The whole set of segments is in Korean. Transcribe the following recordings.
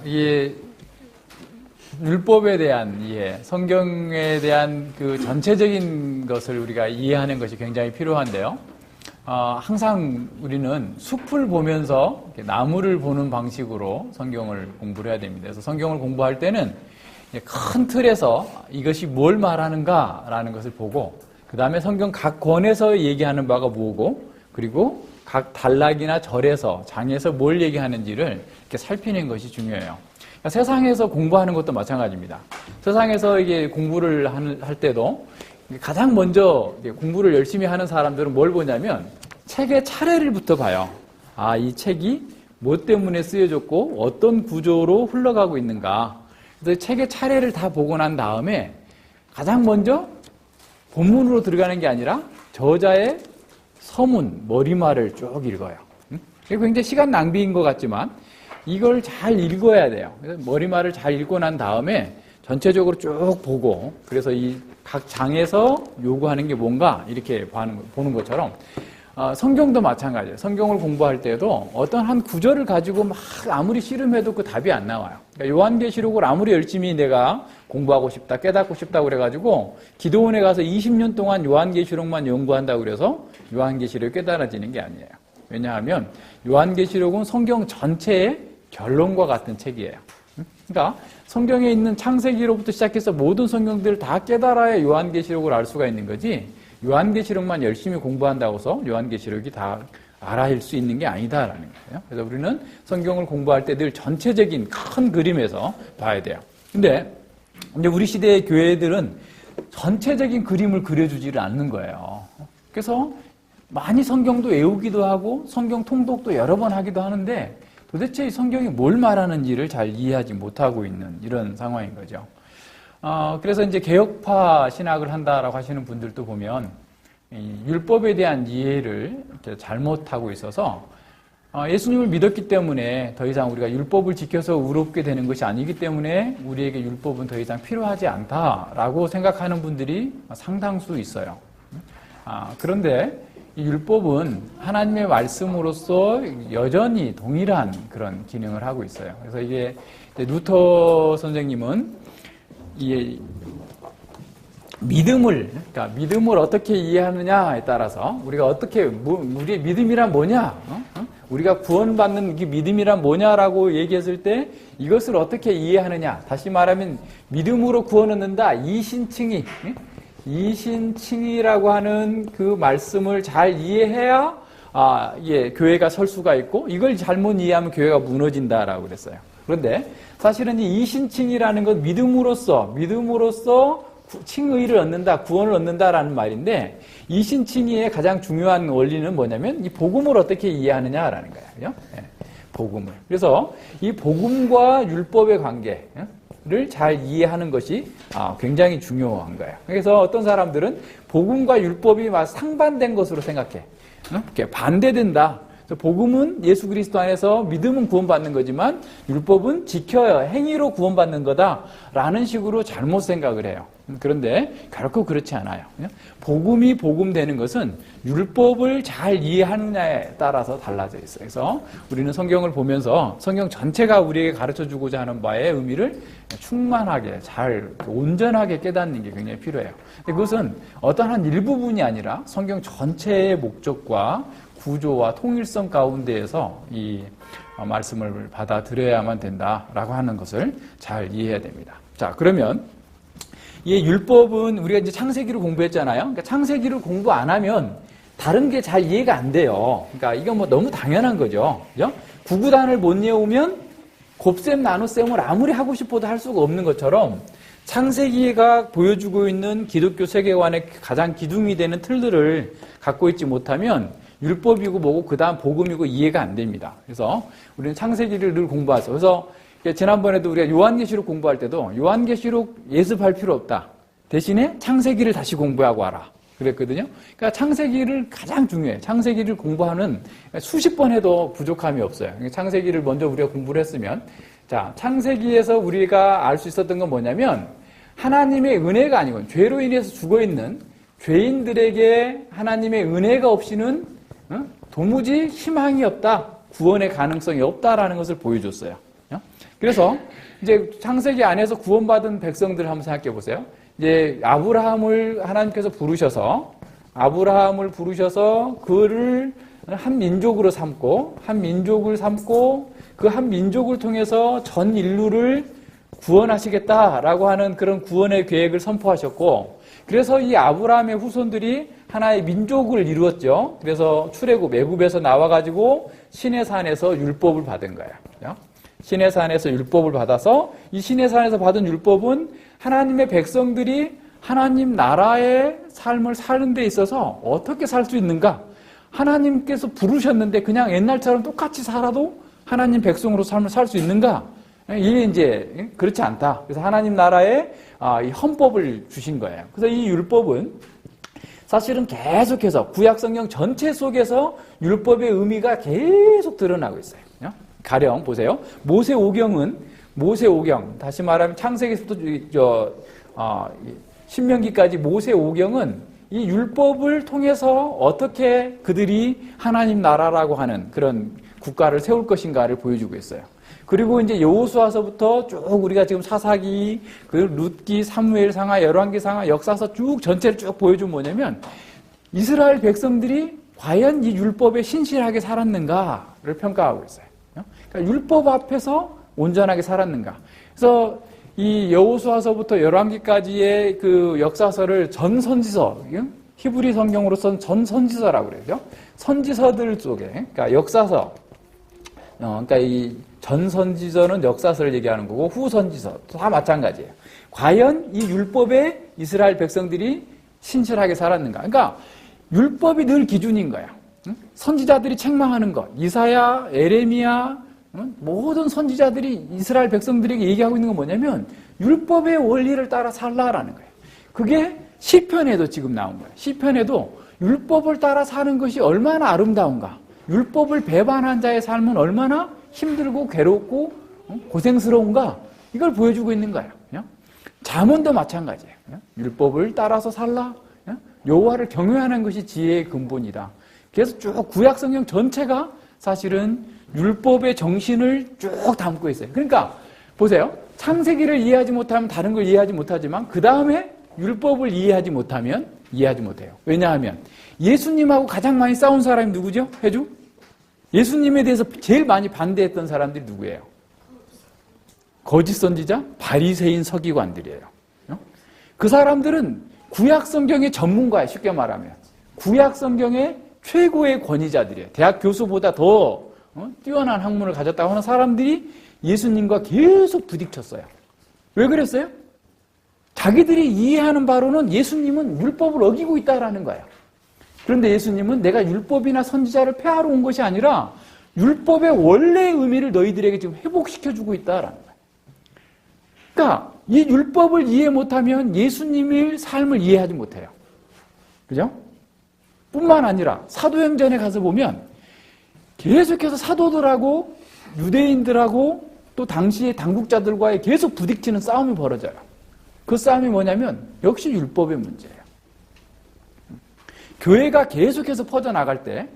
이 율법에 대한 이해, 성경에 대한 그 전체적인 것을 우리가 이해하는 것이 굉장히 필요한데요. 항상 우리는 숲을 보면서 나무를 보는 방식으로 성경을 공부를 해야 됩니다. 그래서 성경을 공부할 때는 큰 틀에서 이것이 뭘 말하는가라는 것을 보고, 그 다음에 성경 각 권에서 얘기하는 바가 뭐고, 그리고 각 단락이나 절에서, 장에서 뭘 얘기하는지를 이렇게 살피는 것이 중요해요. 그러니까 세상에서 공부하는 것도 마찬가지입니다. 세상에서 이게 공부를 할 때도 가장 먼저 공부를 열심히 하는 사람들은 뭘 보냐면 책의 차례를부터 봐요. 이 책이 뭐 때문에 쓰여졌고 어떤 구조로 흘러가고 있는가. 그래서 책의 차례를 다 보고 난 다음에 가장 먼저 본문으로 들어가는 게 아니라 저자의 서문, 머리말을 쭉 읽어요. 이게 굉장히 시간 낭비인 것 같지만 이걸 잘 읽어야 돼요. 그래서 머리말을 잘 읽고 난 다음에 전체적으로 쭉 보고, 그래서 이 각 장에서 요구하는 게 뭔가 이렇게 보는 것처럼 성경도 마찬가지예요. 성경을 공부할 때도 어떤 한 구절을 가지고 막 아무리 씨름해도 그 답이 안 나와요. 그러니까 요한계시록을 아무리 열심히 내가 공부하고 싶다, 깨닫고 싶다고 그래가지고 기도원에 가서 20년 동안 요한계시록만 연구한다고 그래서 요한계시록이 깨달아지는 게 아니에요. 왜냐하면 요한계시록은 성경 전체의 결론과 같은 책이에요. 그러니까 성경에 있는 창세기로부터 시작해서 모든 성경들을 다 깨달아야 요한계시록을 알 수가 있는 거지, 요한계시록만 열심히 공부한다고 해서 요한계시록이 다 알아낼 수 있는 게 아니다라는 거예요. 그래서 우리는 성경을 공부할 때 늘 전체적인 큰 그림에서 봐야 돼요. 근데 이제 우리 시대의 교회들은 전체적인 그림을 그려주지를 않는 거예요. 그래서 많이 성경도 외우기도 하고 성경 통독도 여러 번 하기도 하는데 도대체 이 성경이 뭘 말하는지를 잘 이해하지 못하고 있는 이런 상황인 거죠. 그래서 이제 개혁파 신학을 한다라고 하시는 분들도 보면 이 율법에 대한 이해를 이렇게 잘못하고 있어서 예수님을 믿었기 때문에 더 이상 우리가 율법을 지켜서 의롭게 되는 것이 아니기 때문에 우리에게 율법은 더 이상 필요하지 않다라고 생각하는 분들이 상당수 있어요. 그런데 이 율법은 하나님의 말씀으로서 여전히 동일한 그런 기능을 하고 있어요. 그래서 이게 루터 선생님은 이 그러니까 믿음을 어떻게 이해하느냐에 따라서 우리가 우리의 믿음이란 뭐냐? 우리가 구원받는 그 믿음이란 뭐냐라고 얘기했을 때 이것을 어떻게 이해하느냐? 다시 말하면 믿음으로 구원 얻는다. 이신칭의라고 하는 그 말씀을 잘 이해해야 교회가 설 수가 있고, 이걸 잘못 이해하면 교회가 무너진다라고 그랬어요. 그런데 사실은 이 이신칭의라는 건 믿음으로써 칭의를 얻는다, 구원을 얻는다라는 말인데, 이신칭의의 가장 중요한 원리는 뭐냐면 이 복음을 어떻게 이해하느냐라는 거예요. 네, 복음을. 그래서 이 복음과 율법의 관계 를 잘 이해하는 것이 굉장히 중요한 거예요. 그래서 어떤 사람들은 복음과 율법이 상반된 것으로 생각해. 이렇게 반대된다. 그래서 복음은 예수 그리스도 안에서 믿음은 구원받는 거지만 율법은 지켜야 행위로 구원받는 거다라는 식으로 잘못 생각을 해요. 그런데 결코 그렇지 않아요. 복음이 복음되는 것은 율법을 잘 이해하느냐에 따라서 달라져 있어요. 그래서 우리는 성경을 보면서 성경 전체가 우리에게 가르쳐주고자 하는 바의 의미를 충만하게 잘 온전하게 깨닫는 게 굉장히 필요해요. 그것은 어떤 한 일부분이 아니라 성경 전체의 목적과 구조와 통일성 가운데에서 이 말씀을 받아들여야만 된다라고 하는 것을 잘 이해해야 됩니다. 자, 그러면 이 율법은 우리가 이제 창세기를 공부했잖아요. 그러니까 창세기를 공부 안 하면 다른 게 잘 이해가 안 돼요. 그러니까 이건 뭐 너무 당연한 거죠. 그죠? 구구단을 못 외우면 곱셈, 나눗셈을 아무리 하고 싶어도 할 수가 없는 것처럼 창세기가 보여주고 있는 기독교 세계관의 가장 기둥이 되는 틀들을 갖고 있지 못하면 율법이고 뭐고 그 다음 복음이고 이해가 안 됩니다. 그래서 우리는 창세기를 늘 공부하죠. 그래서 지난번에도 우리가 요한계시록 공부할 때도 요한계시록 예습할 필요 없다. 대신에 창세기를 다시 공부하고 와라. 그랬거든요. 그러니까 창세기를 가장 중요해. 창세기를 공부하는 수십 번 해도 부족함이 없어요. 창세기를 먼저 우리가 공부를 했으면, 자, 창세기에서 우리가 알 수 있었던 건 뭐냐면 하나님의 은혜가 아니고 죄로 인해서 죽어있는 죄인들에게 하나님의 은혜가 없이는 도무지 희망이 없다, 구원의 가능성이 없다라는 것을 보여줬어요. 그래서 이제 창세기 안에서 구원받은 백성들 한번 생각해 보세요. 이제 아브라함을 하나님께서 부르셔서 그를 한 민족으로 삼고 그 한 민족을 통해서 전 인류를 구원하시겠다라고 하는 그런 구원의 계획을 선포하셨고, 그래서 이 아브라함의 후손들이 하나의 민족을 이루었죠. 그래서 출애굽, 애굽에서 나와가지고 시내산에서 율법을 받은 거예요. 시내산에서 율법을 받아서 이 시내산에서 받은 율법은 하나님의 백성들이 하나님 나라의 삶을 사는 데 있어서 어떻게 살 수 있는가? 하나님께서 부르셨는데 그냥 옛날처럼 똑같이 살아도 하나님 백성으로 삶을 살 수 있는가? 이게 이제 그렇지 않다. 그래서 하나님 나라의 이 헌법을 주신 거예요. 그래서 이 율법은 사실은 계속해서 구약 성경 전체 속에서 율법의 의미가 계속 드러나고 있어요. 가령 보세요. 모세오경, 다시 말하면 창세기부터 신명기까지 모세오경은 이 율법을 통해서 어떻게 그들이 하나님 나라라고 하는 그런 국가를 세울 것인가를 보여주고 있어요. 그리고 이제 여호수아서부터 쭉 우리가 지금 사사기, 룻기, 사무엘상하, 열왕기상하, 역사서 쭉 전체를 쭉 보여주면 뭐냐면 이스라엘 백성들이 과연 이 율법에 신실하게 살았는가를 평가하고 있어요. 그러니까 율법 앞에서 온전하게 살았는가. 그래서 이 여호수아서부터 열왕기까지의 그 역사서를 전선지서, 히브리 성경으로 쓴 전선지서라고 그러죠. 선지서들 속에, 그러니까 역사서, 그러니까 이 전선지서는 역사서를 얘기하는 거고 후선지서 다 마찬가지예요. 과연 이 율법에 이스라엘 백성들이 신실하게 살았는가? 그러니까 율법이 늘 기준인 거야. 선지자들이 책망하는 것, 이사야, 에레미야, 모든 선지자들이 이스라엘 백성들에게 얘기하고 있는 건 뭐냐면 율법의 원리를 따라 살라라는 거예요. 그게 시편에도 지금 나온 거예요. 시편에도 율법을 따라 사는 것이 얼마나 아름다운가, 율법을 배반한 자의 삶은 얼마나 힘들고 괴롭고 고생스러운가, 이걸 보여주고 있는 거예요. 잠언도 마찬가지예요. 율법을 따라서 살라, 여호와를 경외하는 것이 지혜의 근본이다. 그래서 쭉 구약 성경 전체가 사실은 율법의 정신을 쭉 담고 있어요. 그러니까 보세요. 창세기를 이해하지 못하면 다른 걸 이해하지 못하지만 그 다음에 율법을 이해하지 못하면 이해하지 못해요. 왜냐하면 예수님하고 가장 많이 싸운 사람이 누구죠? 해주? 예수님에 대해서 제일 많이 반대했던 사람들이 누구예요? 거짓 선지자, 바리새인 서기관들이에요. 그 사람들은 구약 성경의 전문가예요. 쉽게 말하면 구약 성경의 최고의 권위자들이에요. 대학 교수보다 더 뛰어난 학문을 가졌다고 하는 사람들이 예수님과 계속 부딪혔어요. 왜 그랬어요? 자기들이 이해하는 바로는 예수님은 율법을 어기고 있다라는 거예요. 그런데 예수님은 내가 율법이나 선지자를 폐하러 온 것이 아니라 율법의 원래의 의미를 너희들에게 지금 회복시켜주고 있다라는 거예요. 그러니까 이 율법을 이해 못하면 예수님의 삶을 이해하지 못해요. 그죠? 뿐만 아니라 사도행전에 가서 보면 계속해서 사도들하고 유대인들하고 또 당시의 당국자들과의 계속 부딪히는 싸움이 벌어져요. 그 싸움이 뭐냐면 역시 율법의 문제예요. 교회가 계속해서 퍼져나갈 때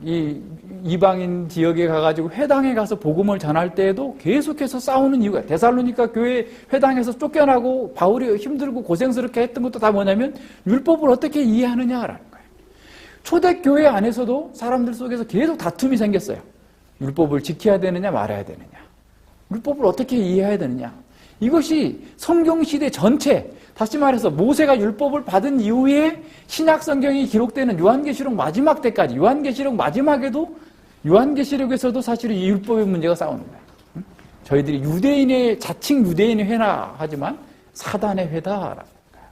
이 이방인 지역에 가가지고 회당에 가서 복음을 전할 때에도 계속해서 싸우는 이유가, 데살로니가 교회 회당에서 쫓겨나고 바울이 힘들고 고생스럽게 했던 것도 다 뭐냐면 율법을 어떻게 이해하느냐라는 거예요. 초대교회 안에서도 사람들 속에서 계속 다툼이 생겼어요. 율법을 지켜야 되느냐 말아야 되느냐, 율법을 어떻게 이해해야 되느냐. 이것이 성경시대 전체, 다시 말해서 모세가 율법을 받은 이후에 신약 성경이 기록되는 요한계시록 마지막 때까지, 요한계시록 마지막에도 요한계시록에서도 사실은 이 율법의 문제가 싸우는 거예요. 저희들이 유대인의, 자칭 유대인의 회나 하지만 사단의 회다라는 거예요.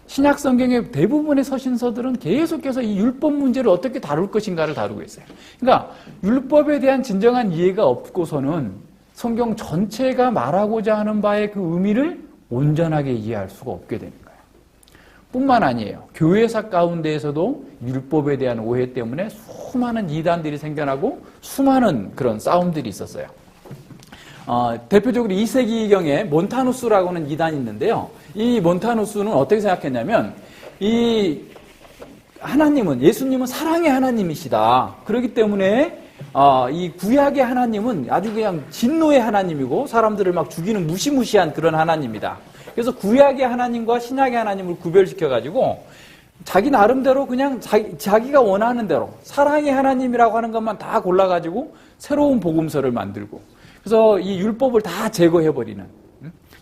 신약 성경의 대부분의 서신서들은 계속해서 이 율법 문제를 어떻게 다룰 것인가를 다루고 있어요. 그러니까 율법에 대한 진정한 이해가 없고서는 성경 전체가 말하고자 하는 바의 그 의미를 온전하게 이해할 수가 없게 되는 거예요. 뿐만 아니에요. 교회사 가운데에서도 율법에 대한 오해 때문에 수많은 이단들이 생겨나고 수많은 그런 싸움들이 있었어요. 대표적으로 2세기경에 몬타누스라고 하는 이단이 있는데요. 이 몬타누스는 어떻게 생각했냐면 이 하나님은, 예수님은 사랑의 하나님이시다. 그렇기 때문에 이 구약의 하나님은 아주 그냥 진노의 하나님이고 사람들을 막 죽이는 무시무시한 그런 하나님이다. 그래서 구약의 하나님과 신약의 하나님을 구별시켜가지고 자기 나름대로 그냥 자기가 원하는 대로 사랑의 하나님이라고 하는 것만 다 골라가지고 새로운 복음서를 만들고 그래서 이 율법을 다 제거해버리는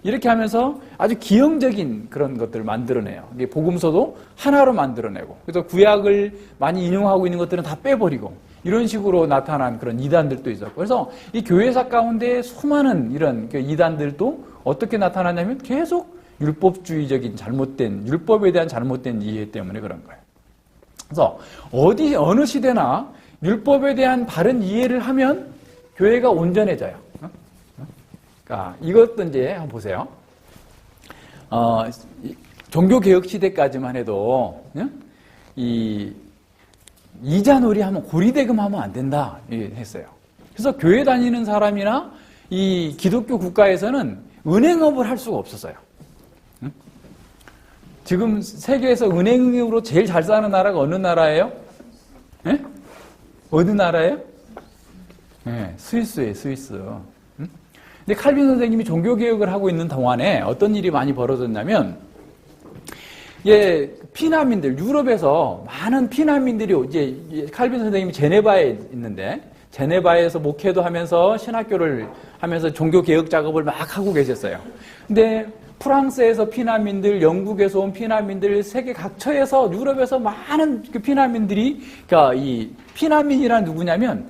이렇게 하면서 아주 기형적인 그런 것들을 만들어내요. 복음서도 하나로 만들어내고 그래서 구약을 많이 인용하고 있는 것들은 다 빼버리고 이런 식으로 나타난 그런 이단들도 있었고 그래서 이 교회사 가운데 수많은 이런 이단들도 어떻게 나타나냐면 계속 율법주의적인 잘못된 율법에 대한 잘못된 이해 때문에 그런 거예요. 그래서 어느 시대나 율법에 대한 바른 이해를 하면 교회가 온전해져요. 그러니까 이것도 이제 한번 보세요. 종교개혁 시대까지만 해도 이자놀이 하면 고리대금 하면 안 된다 했어요. 그래서 교회 다니는 사람이나 이 기독교 국가에서는 은행업을 할 수가 없었어요. 지금 세계에서 은행으로 제일 잘 사는 나라가 어느 나라예요? 네? 어느 나라예요? 네, 스위스예요, 스위스. 근데 칼빈 선생님이 종교개혁을 하고 있는 동안에 어떤 일이 많이 벌어졌냐면, 피난민들, 유럽에서 많은 피난민들이 이제 칼빈 선생님이 제네바에 있는데, 제네바에서 목회도 하면서 신학교를 하면서 종교개혁 작업을 막 하고 계셨어요. 근데 프랑스에서 피난민들, 영국에서 온 피난민들, 세계 각처에서 유럽에서 많은 그 피난민들이, 그러니까 이 피난민이란 누구냐면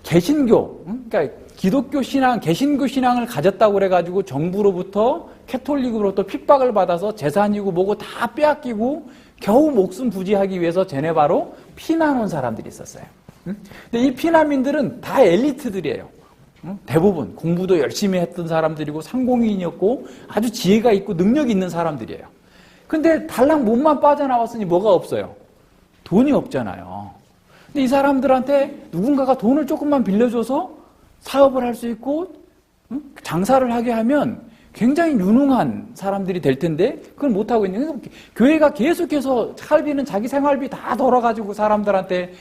개신교, 그러니까 기독교 신앙, 개신교 신앙을 가졌다고 그래가지고 정부로부터 캐톨릭으로부터 핍박을 받아서 재산이고 뭐고 다 빼앗기고 겨우 목숨 부지하기 위해서 제네바로 피난 온 사람들이 있었어요. 근데 이 피난민들은 다 엘리트들이에요. 대부분 공부도 열심히 했던 사람들이고 상공인이었고 아주 지혜가 있고 능력이 있는 사람들이에요. 근데 달랑 몸만 빠져나왔으니 뭐가 없어요? 돈이 없잖아요. 근데 이 사람들한테 누군가가 돈을 조금만 빌려줘서 사업을 할 수 있고 장사를 하게 하면 굉장히 유능한 사람들이 될 텐데 그걸 못하고 있는 거예요. 교회가 계속해서 칼빈은 자기 생활비 다 덜어가지고 사람들한테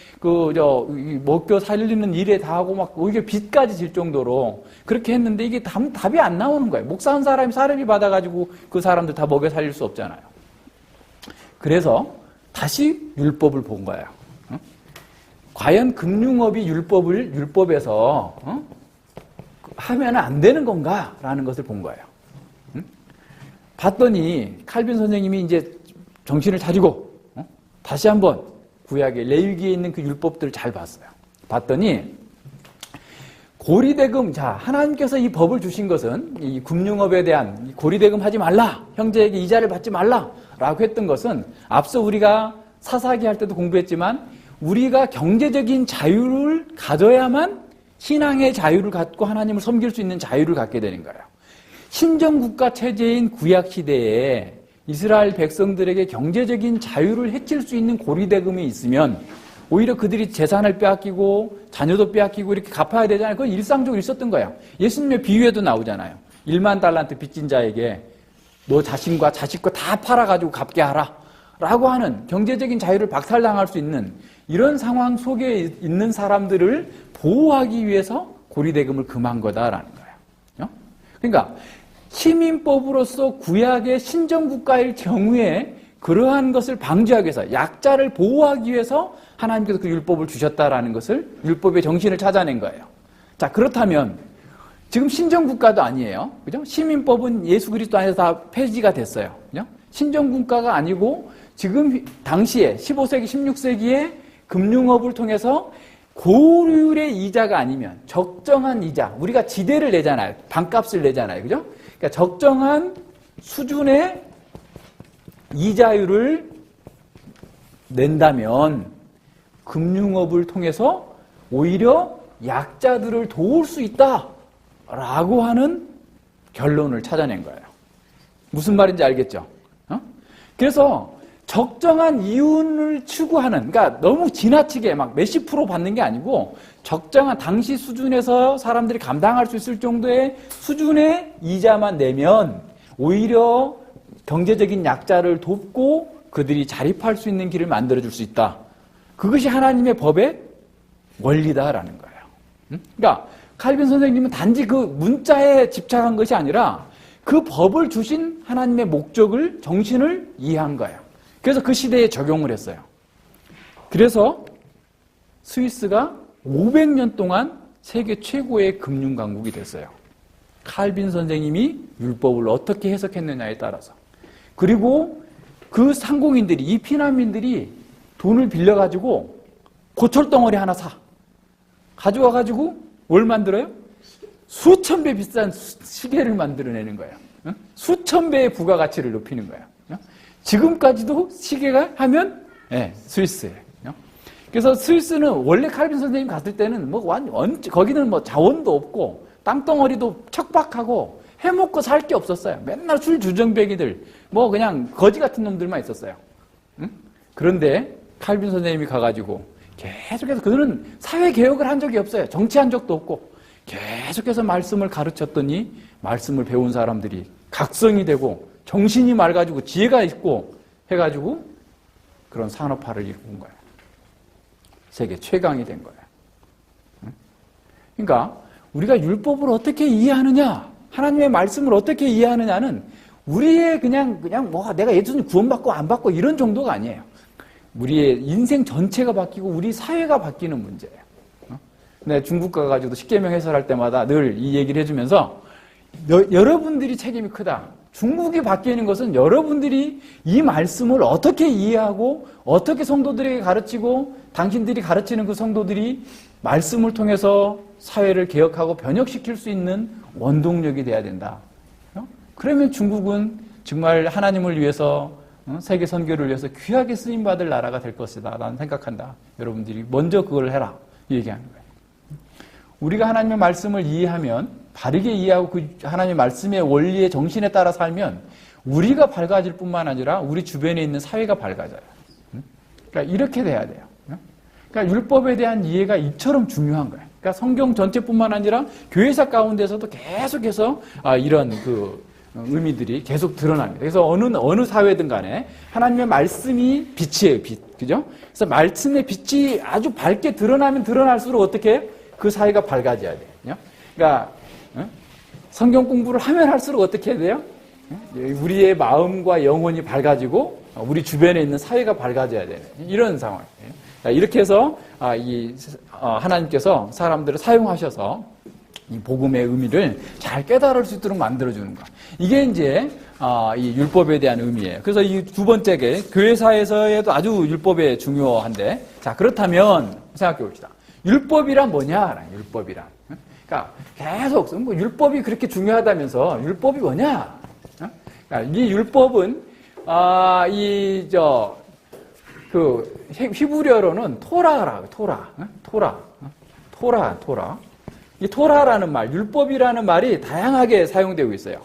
먹여 살리는 일에 다 하고 막 오히려 빚까지 질 정도로 그렇게 했는데 이게 답이 안 나오는 거예요. 목사 한 사람이 사례비 받아가지고 그 사람들 다 먹여 살릴 수 없잖아요. 그래서 다시 율법을 본 거예요. 과연 금융업이 율법에서 하면 안 되는 건가라는 것을 본 거예요. 봤더니 칼빈 선생님이 이제 정신을 차리고 다시 한번 구약의 레위기에 있는 그 율법들을 잘 봤어요. 봤더니 고리대금, 하나님께서 이 법을 주신 것은 이 금융업에 대한 고리대금 하지 말라, 형제에게 이자를 받지 말라라고 했던 것은 앞서 우리가 사사기 할 때도 공부했지만 우리가 경제적인 자유를 가져야만 신앙의 자유를 갖고 하나님을 섬길 수 있는 자유를 갖게 되는 거예요. 신정국가 체제인 구약시대에 이스라엘 백성들에게 경제적인 자유를 해칠 수 있는 고리대금이 있으면 오히려 그들이 재산을 빼앗기고 자녀도 빼앗기고 이렇게 갚아야 되잖아요. 그건 일상적으로 있었던 거예요. 예수님의 비유에도 나오잖아요. 1만 달란트 빚진 자에게 너 자신과 자식 거 다 팔아가지고 갚게 하라 라고 하는 경제적인 자유를 박탈당할 수 있는 이런 상황 속에 있는 사람들을 보호하기 위해서 고리대금을 금한 거다라는 거예요. 그러니까 시민법으로서 구약의 신정국가일 경우에 그러한 것을 방지하기 위해서 약자를 보호하기 위해서 하나님께서 그 율법을 주셨다라는 것을 율법의 정신을 찾아낸 거예요. 자, 그렇다면 지금 신정국가도 아니에요. 그죠? 시민법은 예수 그리스도 안에서 다 폐지가 됐어요. 그죠? 신정국가가 아니고 지금 당시에 15세기, 16세기에 금융업을 통해서 고율의 이자가 아니면 적정한 이자, 우리가 지대를 내잖아요. 반값을 내잖아요. 그죠? 그러니까 적정한 수준의 이자율을 낸다면 금융업을 통해서 오히려 약자들을 도울 수 있다라고 하는 결론을 찾아낸 거예요. 무슨 말인지 알겠죠? 그래서 적정한 이윤을 추구하는, 그러니까 너무 지나치게 막 몇십 프로 받는 게 아니고 적정한 당시 수준에서 사람들이 감당할 수 있을 정도의 수준의 이자만 내면 오히려 경제적인 약자를 돕고 그들이 자립할 수 있는 길을 만들어줄 수 있다. 그것이 하나님의 법의 원리다라는 거예요. 그러니까 칼빈 선생님은 단지 그 문자에 집착한 것이 아니라 그 법을 주신 하나님의 목적을, 정신을 이해한 거예요. 그래서 그 시대에 적용을 했어요. 그래서 스위스가 500년 동안 세계 최고의 금융 강국이 됐어요. 칼빈 선생님이 율법을 어떻게 해석했느냐에 따라서. 그리고 그 상공인들이, 이 피난민들이 돈을 빌려가지고 고철덩어리 하나 사. 가져와가지고 뭘 만들어요? 수천 배 비싼 시계를 만들어내는 거예요. 수천 배의 부가가치를 높이는 거예요. 지금까지도 시계가 하면 스위스예요. 그래서 스위스는 원래 칼빈 선생님 갔을 때는 거기는 뭐 자원도 없고 땅덩어리도 척박하고 해먹고 살 게 없었어요. 맨날 술 주정뱅이들, 뭐 그냥 거지 같은 놈들만 있었어요. 그런데 칼빈 선생님이 가가지고 계속해서 그들은 사회 개혁을 한 적이 없어요. 정치한 적도 없고 계속해서 말씀을 가르쳤더니 말씀을 배운 사람들이 각성이 되고 정신이 맑아지고 지혜가 있고 해가지고 그런 산업화를 이룬 거예요. 세계 최강이 된 거예요. 그러니까 우리가 율법을 어떻게 이해하느냐, 하나님의 말씀을 어떻게 이해하느냐는 우리의 그냥 뭐 내가 예수님 구원받고 안 받고 이런 정도가 아니에요. 우리의 인생 전체가 바뀌고 우리 사회가 바뀌는 문제예요. 내가 중국 가가지고 십계명 해설할 때마다 늘 이 얘기를 해주면서 여러분들이 책임이 크다. 중국이 바뀌는 것은 여러분들이 이 말씀을 어떻게 이해하고 어떻게 성도들에게 가르치고 당신들이 가르치는 그 성도들이 말씀을 통해서 사회를 개혁하고 변혁시킬 수 있는 원동력이 돼야 된다. 그러면 중국은 정말 하나님을 위해서 세계 선교를 위해서 귀하게 쓰임받을 나라가 될 것이다. 나는 생각한다. 여러분들이 먼저 그걸 해라. 얘기하는 거예요. 우리가 하나님의 말씀을 이해하면 바르게 이해하고 그 하나님의 말씀의 원리의 정신에 따라 살면 우리가 밝아질 뿐만 아니라 우리 주변에 있는 사회가 밝아져요. 그러니까 이렇게 돼야 돼요. 그러니까 율법에 대한 이해가 이처럼 중요한 거예요. 그러니까 성경 전체뿐만 아니라 교회사 가운데서도 계속해서 이런 그 의미들이 계속 드러납니다. 그래서 어느 사회든 간에 하나님의 말씀이 빛이에요, 빛. 그죠? 그래서 말씀의 빛이 아주 밝게 드러나면 드러날수록 어떻게 그 사회가 밝아져야 돼요. 그러니까 성경 공부를 하면 할수록 어떻게 해야 돼요? 우리의 마음과 영혼이 밝아지고 우리 주변에 있는 사회가 밝아져야 되는 이런 상황이에요. 이렇게 해서 하나님께서 사람들을 사용하셔서 이 복음의 의미를 잘 깨달을 수 있도록 만들어주는 것. 이게 이제 이 율법에 대한 의미예요. 그래서 이 두 번째 게 교회사에서에도 아주 율법에 중요한데, 자 그렇다면 생각해 봅시다. 율법이란 뭐냐? 율법이란. 그러니까 계속 뭐 율법이 그렇게 중요하다면서 율법이 뭐냐? 그러니까 이 율법은 그 히브리어로는 토라라고 토라. 이 토라라는 말, 율법이라는 말이 다양하게 사용되고 있어요.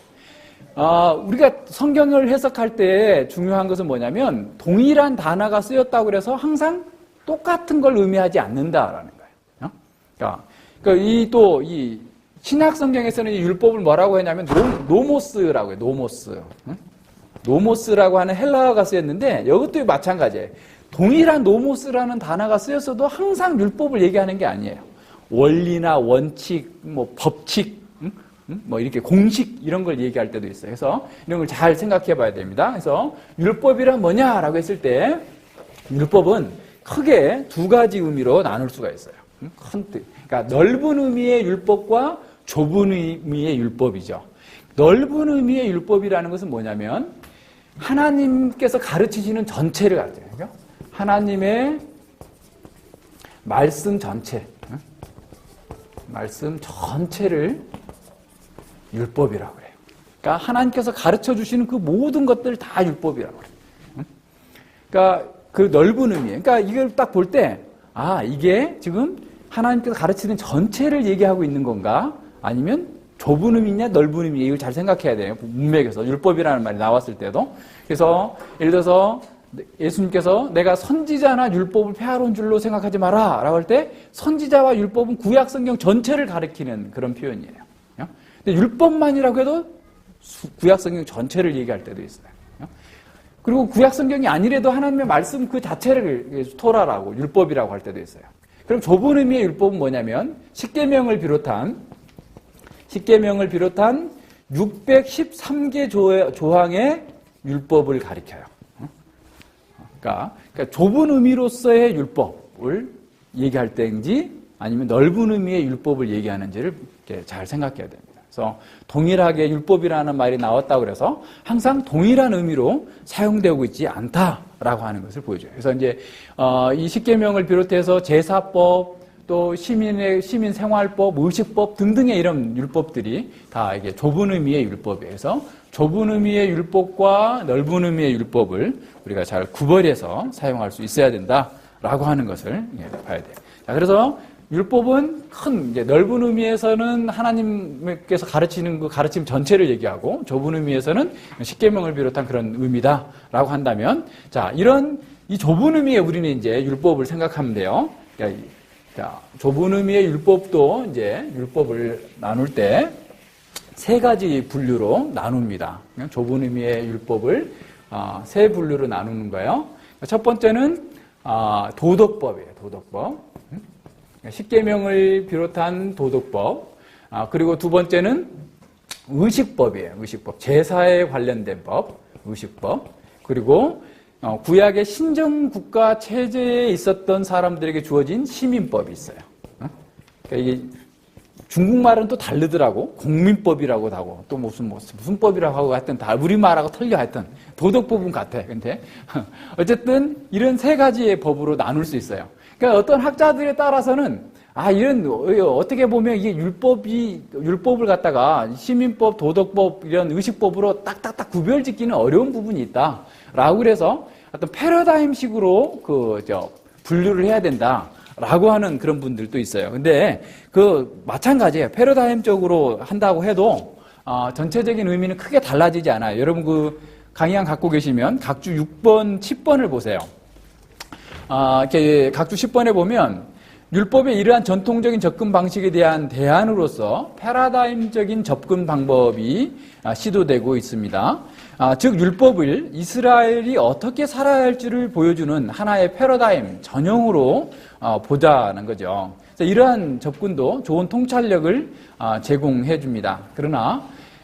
우리가 성경을 해석할 때 중요한 것은 뭐냐면 동일한 단어가 쓰였다고 그래서 항상 똑같은 걸 의미하지 않는다라는 거예요. 그러니까 이 신약 성경에서는 이 율법을 뭐라고 했냐면 노모스라고 해요. 노모스라고 하는 헬라어가 쓰였는데 이것도 마찬가지예요. 동일한 노모스라는 단어가 쓰였어도 항상 율법을 얘기하는 게 아니에요. 원리나 원칙, 뭐 법칙, 뭐 이렇게 공식 이런 걸 얘기할 때도 있어요. 그래서 이런 걸 잘 생각해 봐야 됩니다. 그래서 율법이란 뭐냐라고 했을 때 율법은 크게 두 가지 의미로 나눌 수가 있어요. 큰 뜻. 그러니까 넓은 의미의 율법과 좁은 의미의 율법이죠. 넓은 의미의 율법이라는 것은 뭐냐면 하나님께서 가르치시는 전체를 가르쳐요. 그러니까 하나님의 말씀 전체를 율법이라고 그래요. 그러니까 하나님께서 가르쳐 주시는 그 모든 것들 다 율법이라고 그래요. 그러니까 그 넓은 의미. 그러니까 이걸 딱 볼 때, 이게 지금 하나님께서 가르치는 전체를 얘기하고 있는 건가? 아니면 좁은 의미냐, 넓은 의미냐, 이걸 잘 생각해야 돼요. 문맥에서. 율법이라는 말이 나왔을 때도. 그래서 예를 들어서 예수님께서 내가 선지자나 율법을 폐하러 줄로 생각하지 마라 라고 할 때 선지자와 율법은 구약 성경 전체를 가리키는 그런 표현이에요. 근데 율법만이라고 해도 구약 성경 전체를 얘기할 때도 있어요. 그리고 구약 성경이 아니래도 하나님의 말씀 그 자체를 토라라고 율법이라고 할 때도 있어요. 그럼 좁은 의미의 율법은 뭐냐면 십계명을 비롯한 613개 조항의 율법을 가리켜요. 그러니까 좁은 의미로서의 율법을 얘기할 때인지 아니면 넓은 의미의 율법을 얘기하는지를 이렇게 잘 생각해야 됩니다. 그래서 동일하게 율법이라는 말이 나왔다고 그래서 항상 동일한 의미로 사용되고 있지 않다라고 하는 것을 보여줘요. 그래서 이제 이 십계명을 비롯해서 제사법, 또 시민 생활법, 의식법 등등의 이런 율법들이 다 이게 좁은 의미의 율법이에요. 그래서 좁은 의미의 율법과 넓은 의미의 율법을 우리가 잘 구별해서 사용할 수 있어야 된다라고 하는 것을 봐야 돼요. 자, 그래서 율법은 이제 넓은 의미에서는 하나님께서 가르치는 그 가르침 전체를 얘기하고 좁은 의미에서는 십계명을 비롯한 그런 의미다라고 한다면, 자, 이 좁은 의미에 우리는 이제 율법을 생각하면 돼요. 자, 좁은 의미의 율법도 이제 율법을 나눌 때 세 가지 분류로 나눕니다. 좁은 의미의 율법을 세 분류로 나누는 거예요. 첫 번째는 도덕법이에요. 도덕법. 십계명을 비롯한 도덕법. 그리고 두 번째는 의식법이에요. 의식법. 제사에 관련된 법. 의식법. 그리고 구약의 신정국가 체제에 있었던 사람들에게 주어진 시민법이 있어요. 그러니까 이게 중국말은 또 다르더라고. 공민법이라고도 하고, 또 무슨 법이라고 하고 하여튼 다 우리말하고 틀려 하여튼. 도덕법은 같아. 근데 어쨌든 이런 세 가지의 법으로 나눌 수 있어요. 그러니까 어떤 학자들에 따라서는 이런 어떻게 보면 이게 율법을 갖다가 시민법, 도덕법 이런 의식법으로 딱딱딱 구별짓기는 어려운 부분이 있다라고 그래서 어떤 패러다임식으로 분류를 해야 된다라고 하는 그런 분들도 있어요. 근데 마찬가지예요. 패러다임적으로 한다고 해도 전체적인 의미는 크게 달라지지 않아요. 여러분 강의안 갖고 계시면 각주 6번, 10번을 보세요. 이렇게 각주 10번에 보면 율법의 이러한 전통적인 접근 방식에 대한 대안으로서 패러다임적인 접근 방법이 시도되고 있습니다. 즉 율법을 이스라엘이 어떻게 살아야 할지를 보여주는 하나의 패러다임 전형으로 보자는 거죠. 그래서 이러한 접근도 좋은 통찰력을 제공해 줍니다. 그러나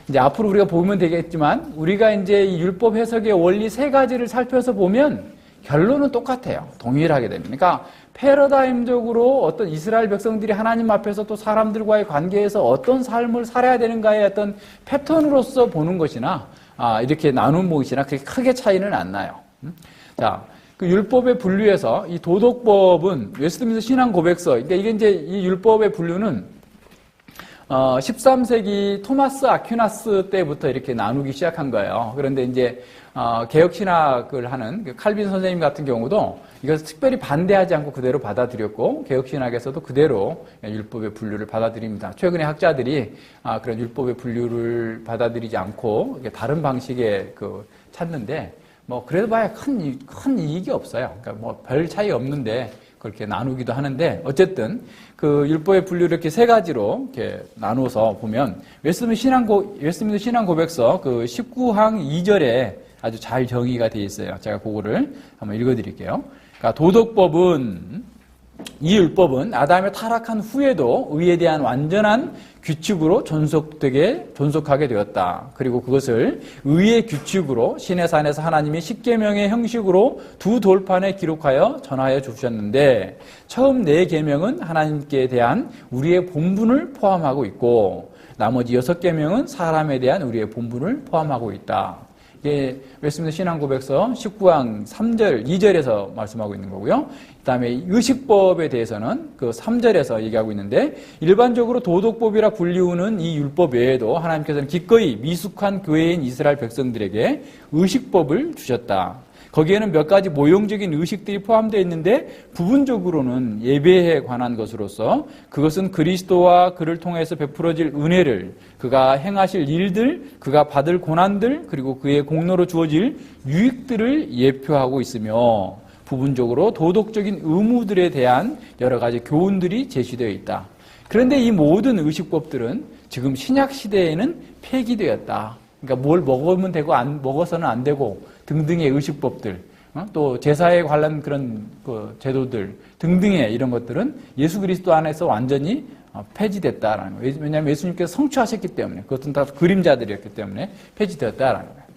이제 앞으로 우리가 보면 되겠지만 우리가 이제 이 율법 해석의 원리 세 가지를 살펴서 보면 결론은 똑같아요. 동일하게 됩니다. 그러니까 패러다임적으로 어떤 이스라엘 백성들이 하나님 앞에서 또 사람들과의 관계에서 어떤 삶을 살아야 되는가의 어떤 패턴으로서 보는 것이나 이렇게 나눈 것이나 그렇게 크게 차이는 안 나요. 자, 그 율법의 분류에서 이 도덕법은 웨스트민스터 신앙 고백서, 그러니까 이게 이제 이 율법의 분류는 13세기 토마스 아퀴나스 때부터 이렇게 나누기 시작한 거예요. 그런데 이제 개혁신학을 하는 칼빈 선생님 같은 경우도 이것을 특별히 반대하지 않고 그대로 받아들였고 개혁신학에서도 그대로 율법의 분류를 받아들입니다. 최근에 학자들이 그런 율법의 분류를 받아들이지 않고 다른 방식의 찾는데 그래도 봐야 큰 이익이 없어요. 그러니까 별 차이 없는데 그렇게 나누기도 하는데 어쨌든 율법의 분류를 이렇게 세 가지로 이렇게 나눠서 보면 웨스트민스터 신앙 고백서 19항 2절에 아주 잘 정의가 되어 있어요. 제가 그거를 한번 읽어드릴게요. 그러니까 이 율법은 아담의 타락한 후에도 의에 대한 완전한 규칙으로 존속하게 되었다. 그리고 그것을 의의 규칙으로 시내산에서 하나님이 십계명의 형식으로 두 돌판에 기록하여 전하여 주셨는데 처음 네 계명은 하나님께 대한 우리의 본분을 포함하고 있고 나머지 6계명은 사람에 대한 우리의 본분을 포함하고 있다. 이게 웨스트민스터 신앙 고백서 19항 3절, 2절에서 말씀하고 있는 거고요. 그다음에 의식법에 대해서는 3절에서 얘기하고 있는데 일반적으로 도덕법이라 불리우는 이 율법 외에도 하나님께서는 기꺼이 미숙한 교회인 이스라엘 백성들에게 의식법을 주셨다. 거기에는 몇 가지 모형적인 의식들이 포함되어 있는데 부분적으로는 예배에 관한 것으로서 그것은 그리스도와 그를 통해서 베풀어질 은혜를, 그가 행하실 일들, 그가 받을 고난들, 그리고 그의 공로로 주어질 유익들을 예표하고 있으며 부분적으로 도덕적인 의무들에 대한 여러 가지 교훈들이 제시되어 있다. 그런데 이 모든 의식법들은 지금 신약 시대에는 폐기되었다. 그러니까 뭘 먹으면 되고 먹어서는 안 되고 등등의 의식법들, 또 제사에 관한 그런 그 제도들 등등의 이런 것들은 예수 그리스도 안에서 완전히 폐지됐다라는 거예요. 왜냐하면 예수님께서 성취하셨기 때문에, 그것은 다 그림자들이었기 때문에 폐지되었다라는 거예요.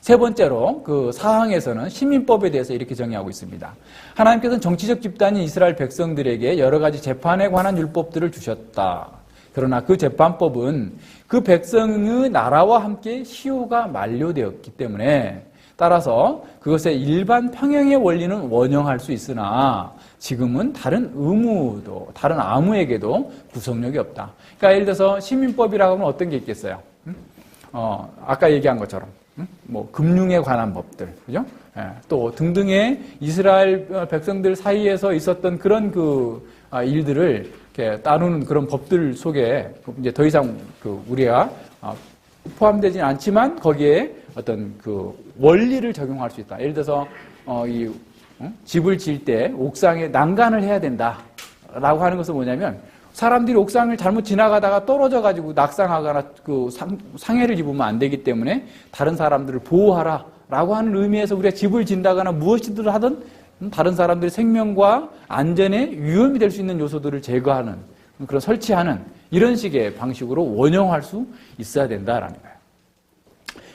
세 번째로 그 사항에서는 시민법에 대해서 이렇게 정의하고 있습니다. 하나님께서는 정치적 집단인 이스라엘 백성들에게 여러 가지 재판에 관한 율법들을 주셨다. 그러나 그 재판법은 그 백성의 나라와 함께 시효가 만료되었기 때문에 따라서 그것의 일반 평형의 원리는 원용할 수 있으나 지금은 다른 아무에게도 구속력이 없다. 그러니까 예를 들어서 시민법이라고 하면 어떤 게 있겠어요? 아까 얘기한 것처럼 뭐 금융에 관한 법들, 그죠? 예, 또 등등의 이스라엘 백성들 사이에서 있었던 그런 일들을 이렇게 따르는 그런 법들 속에 이제 더 이상 우리가 포함되지는 않지만 거기에 어떤 그 원리를 적용할 수 있다. 예를 들어서 집을 지을 때 옥상에 난간을 해야 된다라고 하는 것은 뭐냐면 사람들이 옥상을 잘못 지나가다가 떨어져가지고 낙상하거나 상해를 입으면 안 되기 때문에 다른 사람들을 보호하라라고 하는 의미에서 우리가 집을 짓다거나 무엇이든 하든 다른 사람들의 생명과 안전에 위험이 될 수 있는 요소들을 제거하는 그런 설치하는 이런 식의 방식으로 원용할 수 있어야 된다라는 거예요.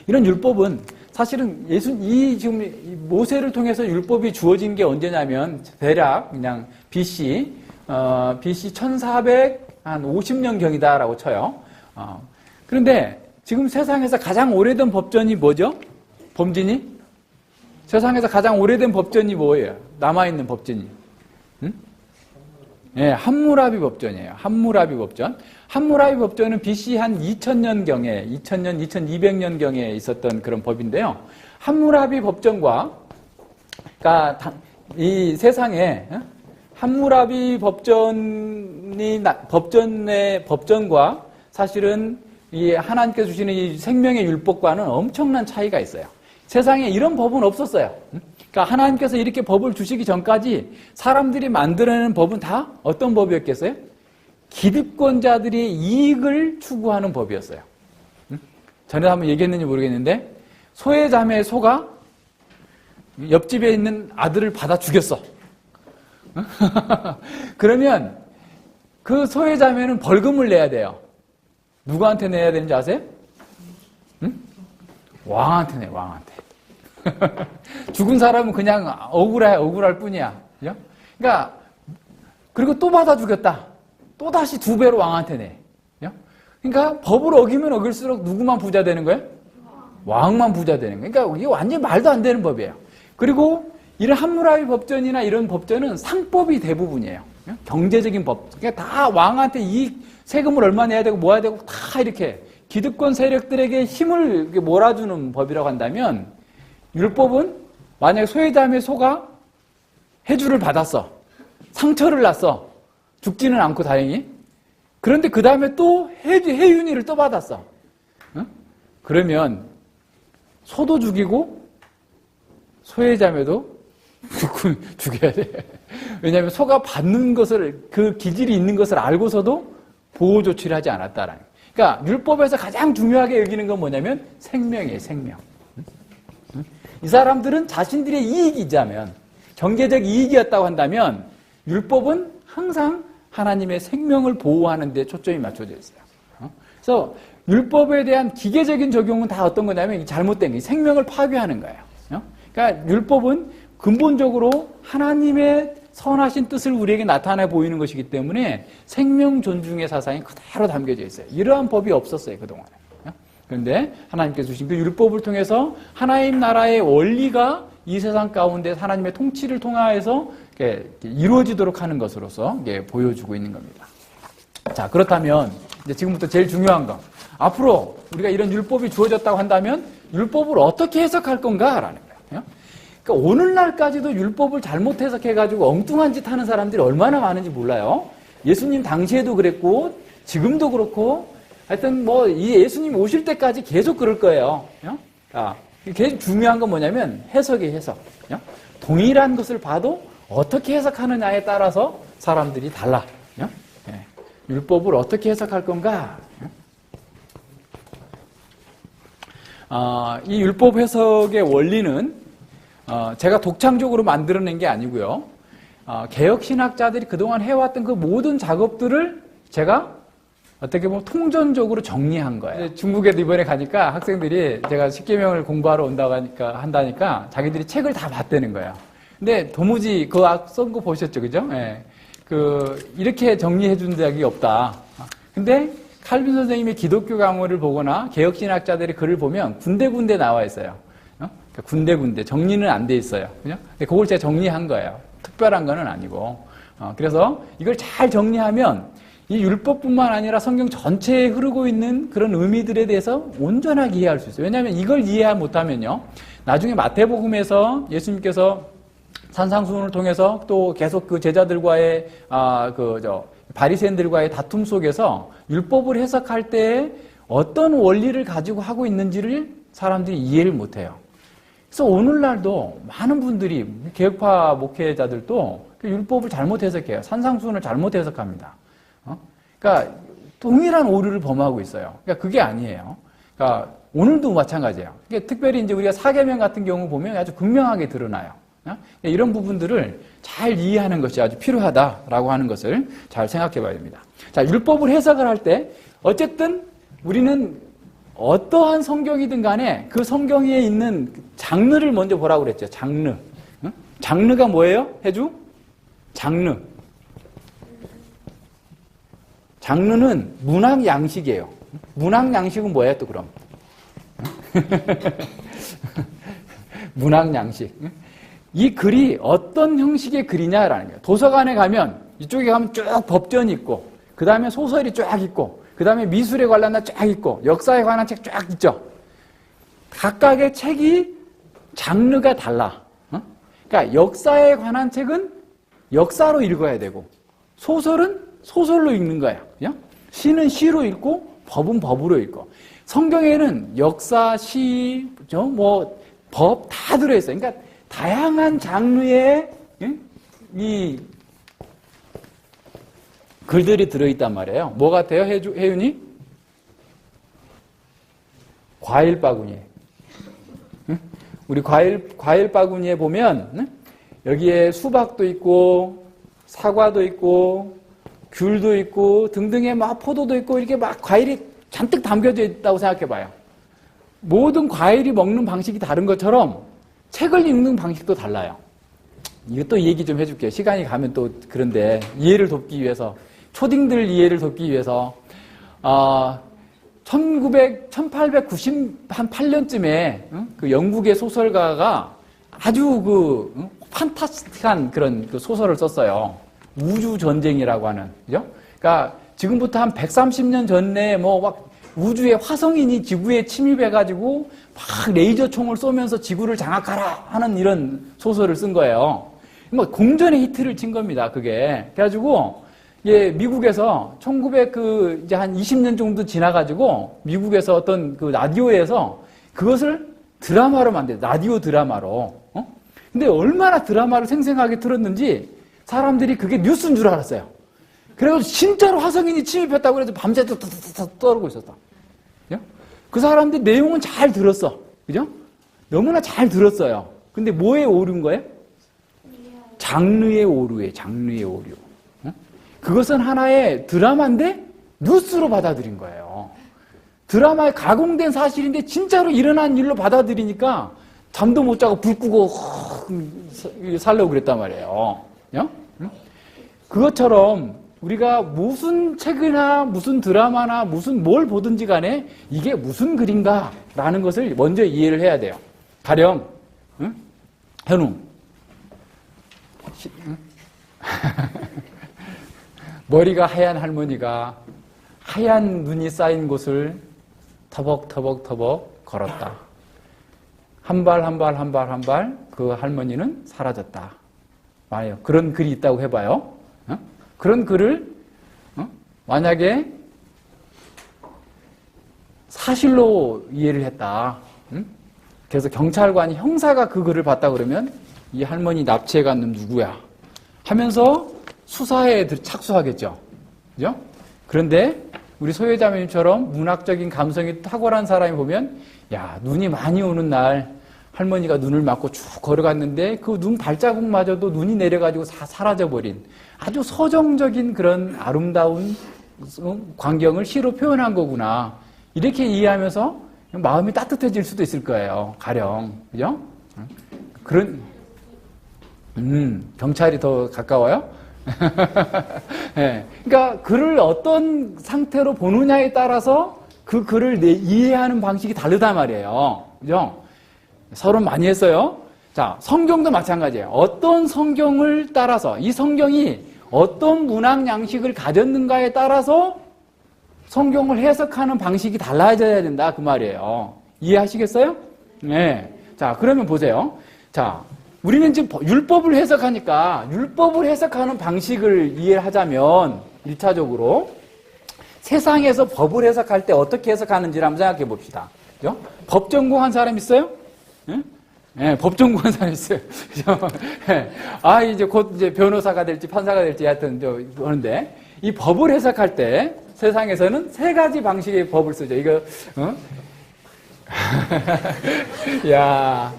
이런 율법은 사실은 지금 모세를 통해서 율법이 주어진 게 언제냐면 대략 그냥 BC 1450년경이다라고 쳐요. 그런데 지금 세상에서 가장 오래된 법전이 뭐죠? 범진이? 세상에서 가장 오래된 법전이 뭐예요? 남아있는 법전이? 네, 함무라비 법전이에요. 함무라비 법전. 함무라비 법전은 BC 한 2000년경에, 2200년경에 있었던 그런 법인데요. 함무라비 법전과, 그러니까 이 세상에 함무라비 법전과 사실은 이 하나님께서 주시는 이 생명의 율법과는 엄청난 차이가 있어요. 세상에 이런 법은 없었어요. 그러니까 하나님께서 이렇게 법을 주시기 전까지 사람들이 만들어내는 법은 다 어떤 법이었겠어요? 기득권자들의 이익을 추구하는 법이었어요. 전에 한번 얘기했는지 모르겠는데 소외자매의 소가 옆집에 있는 아들을 받아 죽였어. 그러면 그 소외자매는 벌금을 내야 돼요. 누구한테 내야 되는지 아세요? 왕한테 내, 왕한테. 죽은 사람은 그냥 억울할 뿐이야. 그죠? 그러니까, 그리고 또 받아 죽였다. 또 다시 2배로 왕한테 내. 그죠? 그러니까 법을 어기면 어길수록 누구만 부자 되는 거예요? 왕만 부자 되는 거예요. 그러니까 이게 완전히 말도 안 되는 법이에요. 그리고 이런 함무라비 법전이나 이런 법전은 상법이 대부분이에요. 경제적인 법. 그러니까 다 왕한테 세금을 얼마 내야 되고 뭐 해야 되고 다 이렇게 기득권 세력들에게 힘을 몰아주는 법이라고 한다면 율법은 만약에 소외자매의 소가 해주를 받았어. 상처를 났어. 죽지는 않고 다행히. 그런데 그 다음에 또 해윤이를 또 받았어. 그러면 소도 죽이고 소외자매도 죽여야 돼. 왜냐하면 소가 받는 것을 그 기질이 있는 것을 알고서도 보호 조치를 하지 않았다라는. 그러니까 율법에서 가장 중요하게 여기는 건 뭐냐면 생명이에요, 생명. 이 사람들은 자신들의 이익이자면 경제적 이익이었다고 한다면 율법은 항상 하나님의 생명을 보호하는 데 초점이 맞춰져 있어요. 그래서 율법에 대한 기계적인 적용은 다 어떤 거냐면 잘못된 게 생명을 파괴하는 거예요. 그러니까 율법은 근본적으로 하나님의 선하신 뜻을 우리에게 나타내 보이는 것이기 때문에 생명 존중의 사상이 그대로 담겨져 있어요. 이러한 법이 없었어요, 그동안에. 그런데 하나님께서 주신 그 율법을 통해서 하나님 나라의 원리가 이 세상 가운데 하나님의 통치를 통하여서 이루어지도록 하는 것으로서 보여주고 있는 겁니다. 자, 그렇다면 이제 지금부터 제일 중요한 거. 앞으로 우리가 이런 율법이 주어졌다고 한다면 율법을 어떻게 해석할 건가라는 거예요. 그러니까 오늘날까지도 율법을 잘못 해석해가지고 엉뚱한 짓 하는 사람들이 얼마나 많은지 몰라요. 예수님 당시에도 그랬고 지금도 그렇고 하여튼 이 예수님 오실 때까지 계속 그럴 거예요. 제일 중요한 건 뭐냐면 해석이에요, 해석. 동일한 것을 봐도 어떻게 해석하느냐에 따라서 사람들이 달라. 율법을 어떻게 해석할 건가? 이 율법 해석의 원리는 제가 독창적으로 만들어낸 게 아니고요. 개혁신학자들이 그동안 해왔던 그 모든 작업들을 제가 어떻게 보면 통전적으로 정리한 거예요. 중국에도 이번에 가니까 학생들이 제가 십계명을 공부하러 한다니까 자기들이 책을 다 봤다는 거예요. 근데 도무지 쓴 거 보셨죠, 그죠? 예. 이렇게 정리해 준 적이 없다. 근데 칼빈 선생님의 기독교 강어를 보거나 개혁신학자들의 글을 보면 군데군데 나와 있어요. 그러니까 군데군데 정리는 안 돼 있어요. 그죠? 근데 그걸 제가 정리한 거예요. 특별한 거는 아니고. 그래서 이걸 잘 정리하면 이 율법뿐만 아니라 성경 전체에 흐르고 있는 그런 의미들에 대해서 온전하게 이해할 수 있어요. 왜냐하면 이걸 이해 못하면요. 나중에 마태복음에서 예수님께서 산상수훈을 통해서 또 계속 그 제자들과의 바리새인들과의 다툼 속에서 율법을 해석할 때 어떤 원리를 가지고 하고 있는지를 사람들이 이해를 못해요. 그래서 오늘날도 많은 분들이 개혁파 목회자들도 그 율법을 잘못 해석해요. 산상수훈을 잘못 해석합니다. 그러니까 동일한 오류를 범하고 있어요. 그러니까 그게 아니에요. 그러니까 오늘도 마찬가지예요. 그러니까 특별히 이제 우리가 사계명 같은 경우 보면 아주 극명하게 드러나요. 이런 부분들을 잘 이해하는 것이 아주 필요하다라고 하는 것을 잘 생각해 봐야 됩니다. 자, 율법을 해석을 할 때 어쨌든 우리는 어떠한 성경이든 간에 그 성경에 있는 장르를 먼저 보라고 그랬죠. 장르. 장르가 뭐예요? 해주? 장르. 장르는 문학 양식이에요. 문학 양식은 뭐예요, 또 그럼? 문학 양식. 이 글이 어떤 형식의 글이냐라는 거예요. 도서관에 가면 이쪽에 가면 쭉 법전이 있고 그 다음에 소설이 쫙 있고 그 다음에 미술에 관련한 쫙 있고 역사에 관한 책 쫙 있죠. 각각의 책이 장르가 달라. 그러니까 역사에 관한 책은 역사로 읽어야 되고 소설은 소설로 읽는 거예요. 그죠? 시는 시로 읽고 법은 법으로 읽고 성경에는 역사, 시, 법 다 들어있어요. 그러니까 다양한 장르의 이 글들이 들어있단 말이에요. 뭐 같아요, 혜윤이? 과일 바구니. 우리 과일 바구니에 보면 여기에 수박도 있고 사과도 있고 귤도 있고 등등의 막 포도도 있고 이렇게 막 과일이 잔뜩 담겨져 있다고 생각해 봐요. 모든 과일이 먹는 방식이 다른 것처럼 책을 읽는 방식도 달라요. 이것도 얘기 좀 해줄게요. 시간이 가면 또 그런데 이해를 돕기 위해서 초딩들 이해를 돕기 위해서 1898년쯤에 그 영국의 소설가가 아주 판타스틱한 그런 그 소설을 썼어요. 우주 전쟁이라고 하는, 그죠? 그러니까 지금부터 한 130년 전에 막 우주의 화성인이 지구에 침입해가지고 막 레이저 총을 쏘면서 지구를 장악하라 하는 이런 소설을 쓴 거예요. 공전의 히트를 친 겁니다, 그게. 그래가지고, 미국에서 이제 한 20년 정도 지나가지고 미국에서 어떤 그 라디오에서 그것을 드라마로 만들어요. 라디오 드라마로. 근데 얼마나 드라마를 생생하게 틀었는지 사람들이 그게 뉴스인 줄 알았어요. 그래서 진짜로 화성인이 침입했다고 해서 밤새 떠오르고 있었다. 그죠? 그 사람들 내용은 잘 들었어. 그죠? 너무나 잘 들었어요. 근데 뭐에 오류인 거예요? 장르의 오류예요. 장르의 오류. 그것은 하나의 드라마인데 뉴스로 받아들인 거예요. 드라마에 가공된 사실인데 진짜로 일어난 일로 받아들이니까 잠도 못 자고 불 끄고 살려고 그랬단 말이에요. 그것처럼 우리가 무슨 책이나 무슨 드라마나 무슨 뭘 보든지 간에 이게 무슨 글인가라는 것을 먼저 이해를 해야 돼요. 가령 현웅 머리가 하얀 할머니가 하얀 눈이 쌓인 곳을 터벅터벅터벅 걸었다. 한 발 한 발 한 발 한 발 그 할머니는 사라졌다. 말이에요. 그런 글이 있다고 해봐요. 그런 글을 만약에 사실로 이해를 했다. 그래서 경찰관이 형사가 그 글을 봤다 그러면 이 할머니 납치해간 놈 누구야? 하면서 수사에 착수하겠죠. 그죠? 그런데 우리 소혜자매님처럼 문학적인 감성이 탁월한 사람이 보면 야, 눈이 많이 오는 날 할머니가 눈을 맞고 쭉 걸어갔는데 그 눈 발자국마저도 눈이 내려가지고 사라져버린 아주 서정적인 그런 아름다운 광경을 시로 표현한 거구나. 이렇게 이해하면서 마음이 따뜻해질 수도 있을 거예요. 가령. 그죠? 그런, 경찰이 더 가까워요? 네. 그러니까 글을 어떤 상태로 보느냐에 따라서 그 글을 이해하는 방식이 다르단 말이에요. 그죠? 서론 많이 했어요. 자, 성경도 마찬가지예요. 어떤 성경을 따라서 이 성경이 어떤 문학 양식을 가졌는가에 따라서 성경을 해석하는 방식이 달라져야 된다 그 말이에요. 이해하시겠어요? 네. 자, 그러면 보세요. 자, 우리는 지금 율법을 해석하니까 율법을 해석하는 방식을 이해하자면 1차적으로 세상에서 법을 해석할 때 어떻게 해석하는지를 한번 생각해 봅시다. 그죠? 법 전공한 사람 있어요? 네? 네, 법 전공한 사람 있어요. 그죠? 네. 아, 이제 곧 이제 변호사가 될지 판사가 될지 하여튼 그런데 이 법을 해석할 때 세상에서는 세 가지 방식의 법을 쓰죠. 이거, 야,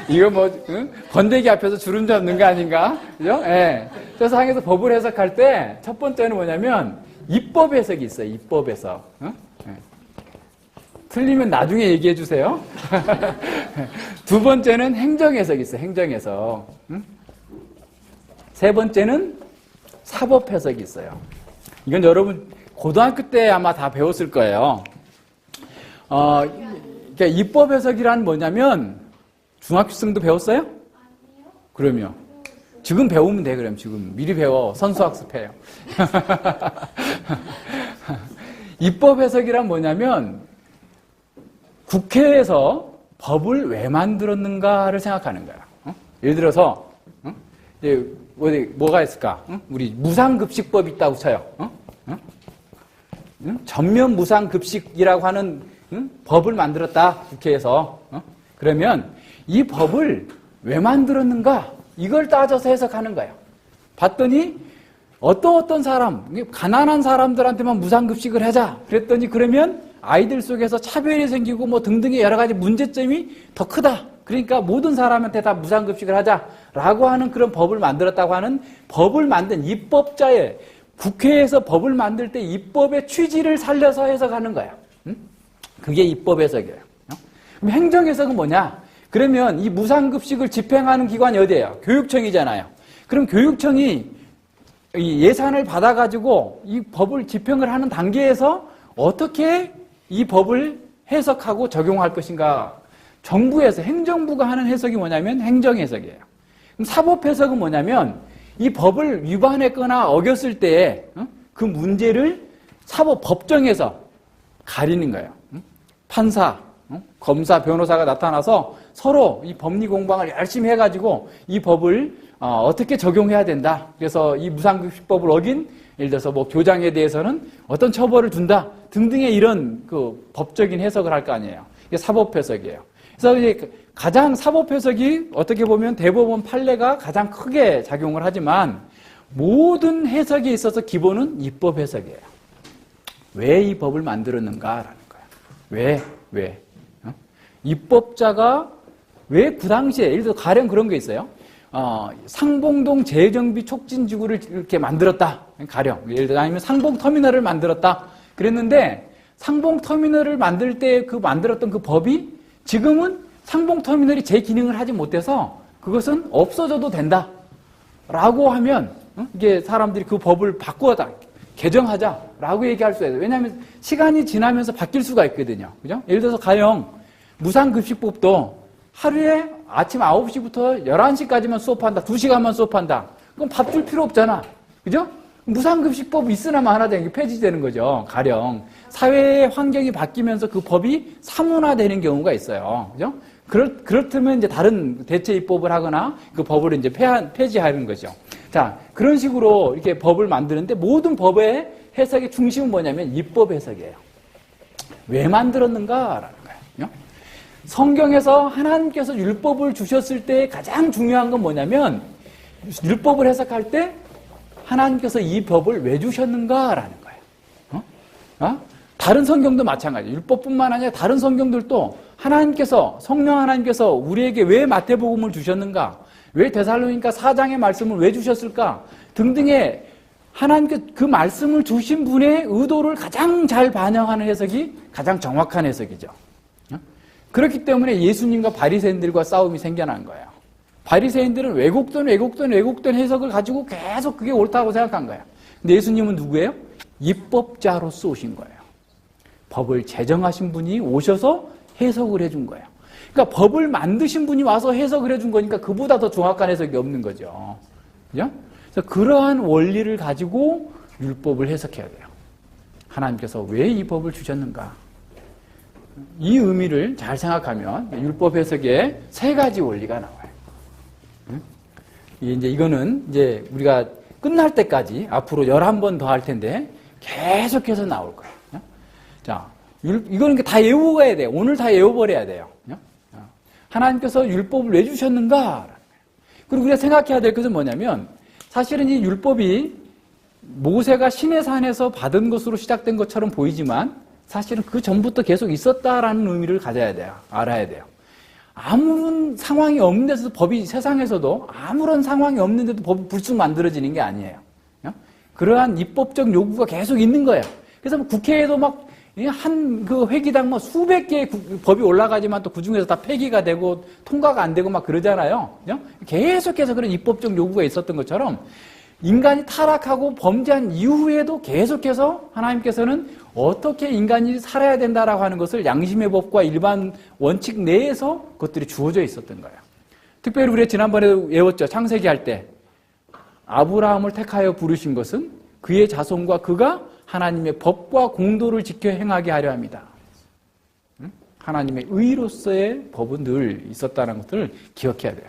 이거 뭐, 번데기 앞에서 주름 잡는 거 아닌가? 그죠? 예. 세상에서 법을 해석할 때 첫 번째는 뭐냐면 입법 해석이 있어요. 입법 해석. 예. 틀리면 나중에 얘기해 주세요. 두 번째는 행정 해석이 있어요. 행정 해석. 세 번째는 사법 해석이 있어요. 이건 여러분 고등학교 때 아마 다 배웠을 거예요. 그러니까 입법 해석이란 뭐냐면 중학생도 배웠어요? 아니요. 그러면 지금 배우면 돼. 그럼 지금 미리 배워. 선수학습해요. 입법 해석이란 뭐냐면 국회에서 법을 왜 만들었는가를 생각하는 거야. 예를 들어서 이제 어디 뭐가 있을까? 우리 무상급식법 있다고 쳐요. 전면 무상급식이라고 하는 법을 만들었다 국회에서. 그러면 이 법을 왜 만들었는가? 이걸 따져서 해석하는 거예요. 봤더니 어떤 사람, 가난한 사람들한테만 무상급식을 하자. 그랬더니 그러면 아이들 속에서 차별이 생기고 뭐 등등의 여러 가지 문제점이 더 크다. 그러니까 모든 사람한테 다 무상급식을 하자라고 하는 그런 법을 만들었다고 하는 법을 만든 입법자의 국회에서 법을 만들 때 입법의 취지를 살려서 해석하는 거야. 그게 입법 해석이에요. 그럼 행정 해석은 뭐냐? 그러면 이 무상급식을 집행하는 기관이 어디예요? 교육청이잖아요. 그럼 교육청이 이 예산을 받아가지고 이 법을 집행을 하는 단계에서 어떻게 이 법을 해석하고 적용할 것인가? 정부에서, 행정부가 하는 해석이 뭐냐면 행정해석이에요. 그럼 사법해석은 뭐냐면 이 법을 위반했거나 어겼을 때 그 문제를 법정에서 가리는 거예요. 판사, 검사, 변호사가 나타나서 서로 이 법리 공방을 열심히 해가지고 이 법을 어떻게 적용해야 된다. 그래서 이 무상급식법을 어긴 예를 들어서 뭐 교장에 대해서는 어떤 처벌을 준다 등등의 이런 그 법적인 해석을 할 거 아니에요. 이게 사법 해석이에요. 그래서 이제 가장 사법 해석이 어떻게 보면 대법원 판례가 가장 크게 작용을 하지만 모든 해석에 있어서 기본은 입법 해석이에요. 왜 이 법을 만들었는가라는 거예요. 왜? 입법자가 왜 그 당시에 예를 들어 가령 그런 게 있어요. 상봉동 재정비 촉진지구를 이렇게 만들었다. 가령 예를 들어 아니면 상봉터미널을 만들었다. 그랬는데 상봉터미널을 만들 때 만들었던 그 법이 지금은 상봉터미널이 제 기능을 하지 못해서 그것은 없어져도 된다. 라고 하면 이게 사람들이 그 법을 바꾸어다. 개정하자라고 얘기할 수 있어요. 왜냐하면 시간이 지나면서 바뀔 수가 있거든요. 그죠? 예를 들어서 가령 무상급식법도 하루에 아침 9시부터 11시까지만 수업한다. 2시간만 수업한다. 그럼 밥 줄 필요 없잖아. 그죠? 무상급식법 있으나 마나 되는 게 폐지되는 거죠. 가령 사회의 환경이 바뀌면서 그 법이 사문화되는 경우가 있어요. 그죠? 그렇다면 이제 다른 대체 입법을 하거나 그 법을 이제 폐지하는 거죠. 자, 그런 식으로 이렇게 법을 만드는데 모든 법의 해석의 중심은 뭐냐면 입법 해석이에요. 왜 만들었는가라는 거예요. 성경에서 하나님께서 율법을 주셨을 때 가장 중요한 건 뭐냐면 율법을 해석할 때 하나님께서 이 법을 왜 주셨는가라는 거예요. 다른 성경도 마찬가지예요. 율법뿐만 아니라 다른 성경들도 하나님께서, 성령 하나님께서 우리에게 왜 마태복음을 주셨는가? 왜 데살로니가 4장의 말씀을 왜 주셨을까? 등등의 하나님께 그 말씀을 주신 분의 의도를 가장 잘 반영하는 해석이 가장 정확한 해석이죠. 그렇기 때문에 예수님과 바리새인들과 싸움이 생겨난 거예요. 바리새인들은 왜곡된 해석을 가지고 계속 그게 옳다고 생각한 거예요. 근데 예수님은 누구예요? 입법자로서 오신 거예요. 법을 제정하신 분이 오셔서 해석을 해준 거예요. 그러니까 법을 만드신 분이 와서 해석을 해준 거니까 그보다 더 정확한 해석이 없는 거죠. 그죠? 그래서 그러한 원리를 가지고 율법을 해석해야 돼요. 하나님께서 왜 이 법을 주셨는가? 이 의미를 잘 생각하면 율법 해석에 세 가지 원리가 나와요. 이거는 이제 우리가 끝날 때까지 앞으로 11번 더 할 텐데 계속해서 나올 거예요. 자, 이거는 다 외워가야 돼요. 오늘 다 외워버려야 돼요. 하나님께서 율법을 왜 주셨는가? 그리고 우리가 생각해야 될 것은 뭐냐면 사실은 이 율법이 모세가 시내산에서 받은 것으로 시작된 것처럼 보이지만 사실은 그 전부터 계속 있었다라는 의미를 가져야 돼요. 알아야 돼요. 아무런 상황이 없는 데서 법이 세상에서도 아무런 상황이 없는데도 법이 불쑥 만들어지는 게 아니에요. 그러한 입법적 요구가 계속 있는 거예요. 그래서 국회에도 막 한 그 회기당 뭐 수백 개의 법이 올라가지만 또 그 중에서 다 폐기가 되고 통과가 안 되고 막 그러잖아요. 계속해서 그런 입법적 요구가 있었던 것처럼 인간이 타락하고 범죄한 이후에도 계속해서 하나님께서는 어떻게 인간이 살아야 된다라고 하는 것을 양심의 법과 일반 원칙 내에서 그것들이 주어져 있었던 거예요. 특별히 우리가 지난번에 외웠죠. 창세기 할 때 아브라함을 택하여 부르신 것은 그의 자손과 그가 하나님의 법과 공도를 지켜 행하게 하려 합니다. 하나님의 의로서의 법은 늘 있었다는 것을 기억해야 돼요.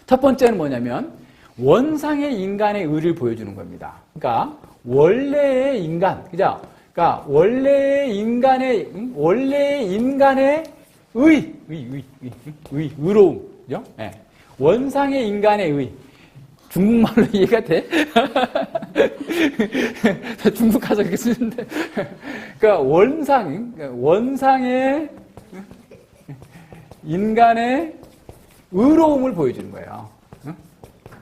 첫 번째는 뭐냐면 원상의 인간의 의를 보여주는 겁니다. 그러니까 원래의 인간, 그죠? 그러니까 원래의 인간의 의로움, 그죠? 네. 원상의 인간의 의. 중국말로 이해가 돼? 중국 가서 그렇게 쓰는데. 그러니까 원상의 인간의 의로움을 보여주는 거예요.